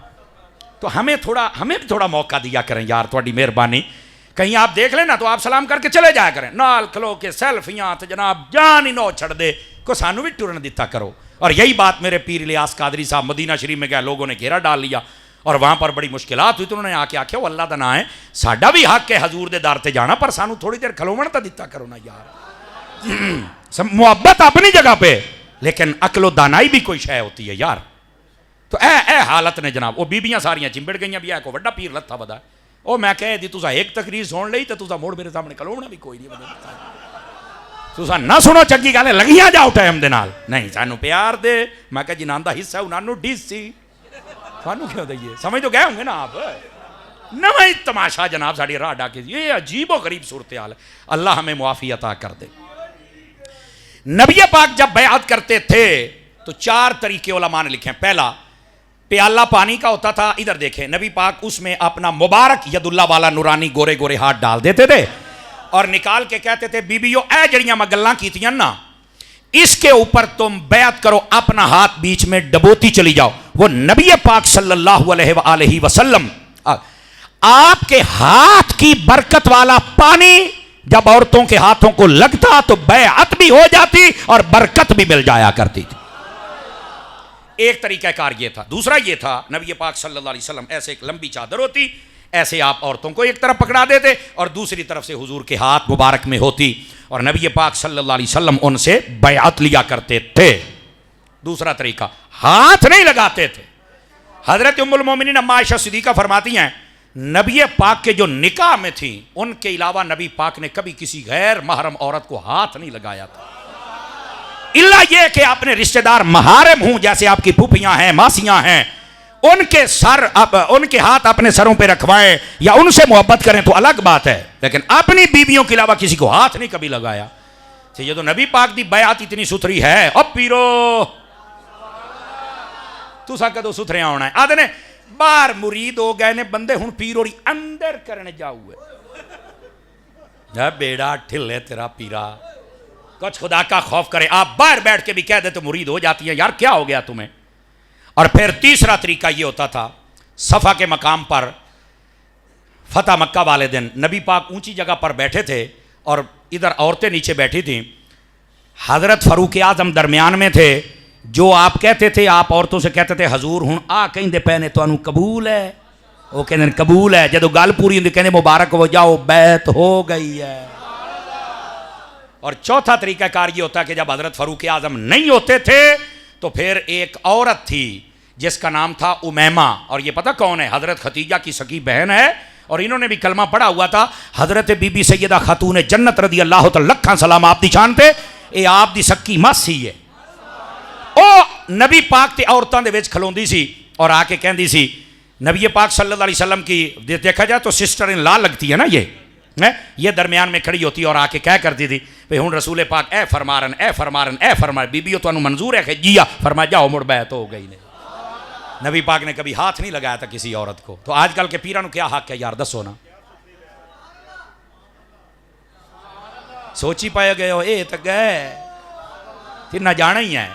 تو ہمیں بھی تھوڑا موقع دیا کریں یار, تھوڑی مہربانی. کہیں آپ دیکھ لیں نا تو آپ سلام کر کے چلے جایا کریں, نال کھلو کے سیلفیاں تو جناب جان ہی نو چھڑ دے, کو سانو بھی ٹرن دیتا کرو. اور یہی بات میرے پیر الیاس قادری صاحب مدینہ شریف میں گئے, لوگوں نے گھیرا ڈال لیا اور وہاں پر بڑی مشکلات ہوئی, تو انہوں نے آ کے آخیا وہ اللہ دا نام ہے, ساڈا بھی حق ہے حضور دے دار تے جانا, پر سانو تھوڑی دیر کھلوون تا دیتا کرو نا یار. محبت اپنی جگہ پہ, لیکن عقل و دانائی بھی کوئی شے ہوتی ہے یار. تو اے حالت نے جناب, وہ بیبیاں ساریاں چمبڑ گئیاں بھی, کو وڈا پیر لتھا بدا, وہ میں کہہ دی تسا ایک تقریر سن لئی تو تسا موڑ میرے سامنے کھلونا بھی کوئی نہیں, تسا نہ سنو چنگی گل ہے, لگیاں جاؤ ٹائم دے نال, نہیں سانو پیار دے. میں کہ جنان دا حصہ انہاں نو ڈیس سی, سانو کیوں دئیے, سمجھ تو گئے ہوں گے نا آپ. نواں تماشا جناب ساڑی راہ ڈا کے, یہ عجیب و غریب صورتحال ہے, اللہ ہمیں معافی عطا کر دے. نبی پاک جب بیعت کرتے تھے تو 4 طریقے علماء نے لکھے ہیں. پہلا, پیالہ پانی کا ہوتا تھا, ادھر دیکھیں نبی پاک اس میں اپنا مبارک ید اللہ والا نورانی گورے گورے ہاتھ ڈال دیتے تھے اور نکال کے کہتے تھے بیبیو اے جڑیاں میں گلاں کیتیاں نا, اس کے اوپر تم بیعت کرو, اپنا ہاتھ بیچ میں ڈبوتی چلی جاؤ. وہ نبی پاک صلی اللہ علیہ وآلہ وسلم آپ کے ہاتھ کی برکت والا پانی جب عورتوں کے ہاتھوں کو لگتا تو بیعت بھی ہو جاتی اور برکت بھی مل جایا کرتی تھی. ایک طریقہ کار یہ تھا. دوسرا یہ تھا, نبی پاک صلی اللہ علیہ وسلم ایسے ایک لمبی چادر ہوتی, ایسے آپ عورتوں کو ایک طرف پکڑا دیتے اور دوسری طرف سے حضور کے ہاتھ مبارک میں ہوتی, اور نبی پاک صلی اللہ علیہ وسلم ان سے بیعت لیا کرتے تھے. دوسرا طریقہ, ہاتھ نہیں لگاتے تھے. حضرت ام المومنین اما عائشہ صدیقہ فرماتی ہیں نبی پاک کے جو نکاح میں تھیں ان کے علاوہ نبی پاک نے کبھی کسی غیر محرم عورت کو ہاتھ نہیں لگایا تھا, الا یہ کہ اپنے رشتہ دار محارم ہوں, جیسے آپ کی پھوپھیاں ہیں, ماسیاں ہیں, ان کے ہاتھ اپنے سروں پہ رکھوائیں یا ان سے محبت کریں تو الگ بات ہے, لیکن اپنی بیویوں کے علاوہ کسی کو ہاتھ نہیں کبھی لگایا. یہ تو نبی پاک دی بیعت اتنی ستھری ہے. اب پیرو تسا کدو ستھرے ہونا ہے, آدھے نے باہر مرید ہو گئے نے بندے, ہن پیروڑی اندر کرنے جاؤئے, بیڑا ٹھلے تیرا پیرا, کچھ خدا کا خوف کرے. آپ باہر بیٹھ کے بھی کہہ دے تو مرید ہو جاتی ہے, یار کیا ہو گیا تمہیں. اور پھر تیسرا طریقہ یہ ہوتا تھا, صفا کے مقام پر فتح مکہ والے دن نبی پاک اونچی جگہ پر بیٹھے تھے اور ادھر عورتیں نیچے بیٹھی تھیں, حضرت فاروق اعظم درمیان میں تھے. جو آپ کہتے تھے, آپ عورتوں سے کہتے تھے حضور ہن آ کہیں دے پہنے تو انہوں قبول ہے, وہ کہنے قبول ہے. جدو گل پوری ہوندی کہنے مبارک ہو جاؤ, بیعت ہو گئی ہے. اور چوتھا طریقہ کار یہ ہوتا ہے کہ جب حضرت فاروق اعظم نہیں ہوتے تھے تو پھر ایک عورت تھی جس کا نام تھا امیمہ, اور یہ پتہ کون ہے, حضرت خدیجہ کی سکی بہن ہے, اور انہوں نے بھی کلمہ پڑھا ہوا تھا. حضرت بی بی سیدہ خاتون جنت رضی اللہ تعالی لکھاں سلام آپ دی جانتے, اے آپ دی سکی ماسی ہے. او نبی پاک تے عورتاں دے وچ کھلوندی سی اور آ کے کہندی سی, نبی پاک صلی اللہ علیہ وسلم کی دیکھا جائے تو سسٹر ان لا لگتی ہے نا, یہ درمیان میں کھڑی ہوتی اور آ کے کہہ کرتی تھی بھئی ہن رسول پاک اے فرمارن اے فرمارن اے فرمارن, بیبیو تو انہوں منظور ہے کہ جیا, فرمایا جاؤ مڑ بیعت ہو گئی. نہیں, نبی پاک نے کبھی ہاتھ نہیں لگایا تھا کسی عورت کو. تو آج کل کے پیرانوں کیا حق ہے یار, دسو نا, سوچی پائے گئے ہو, اے تو گئے پھر نہ جانا ہی ہے.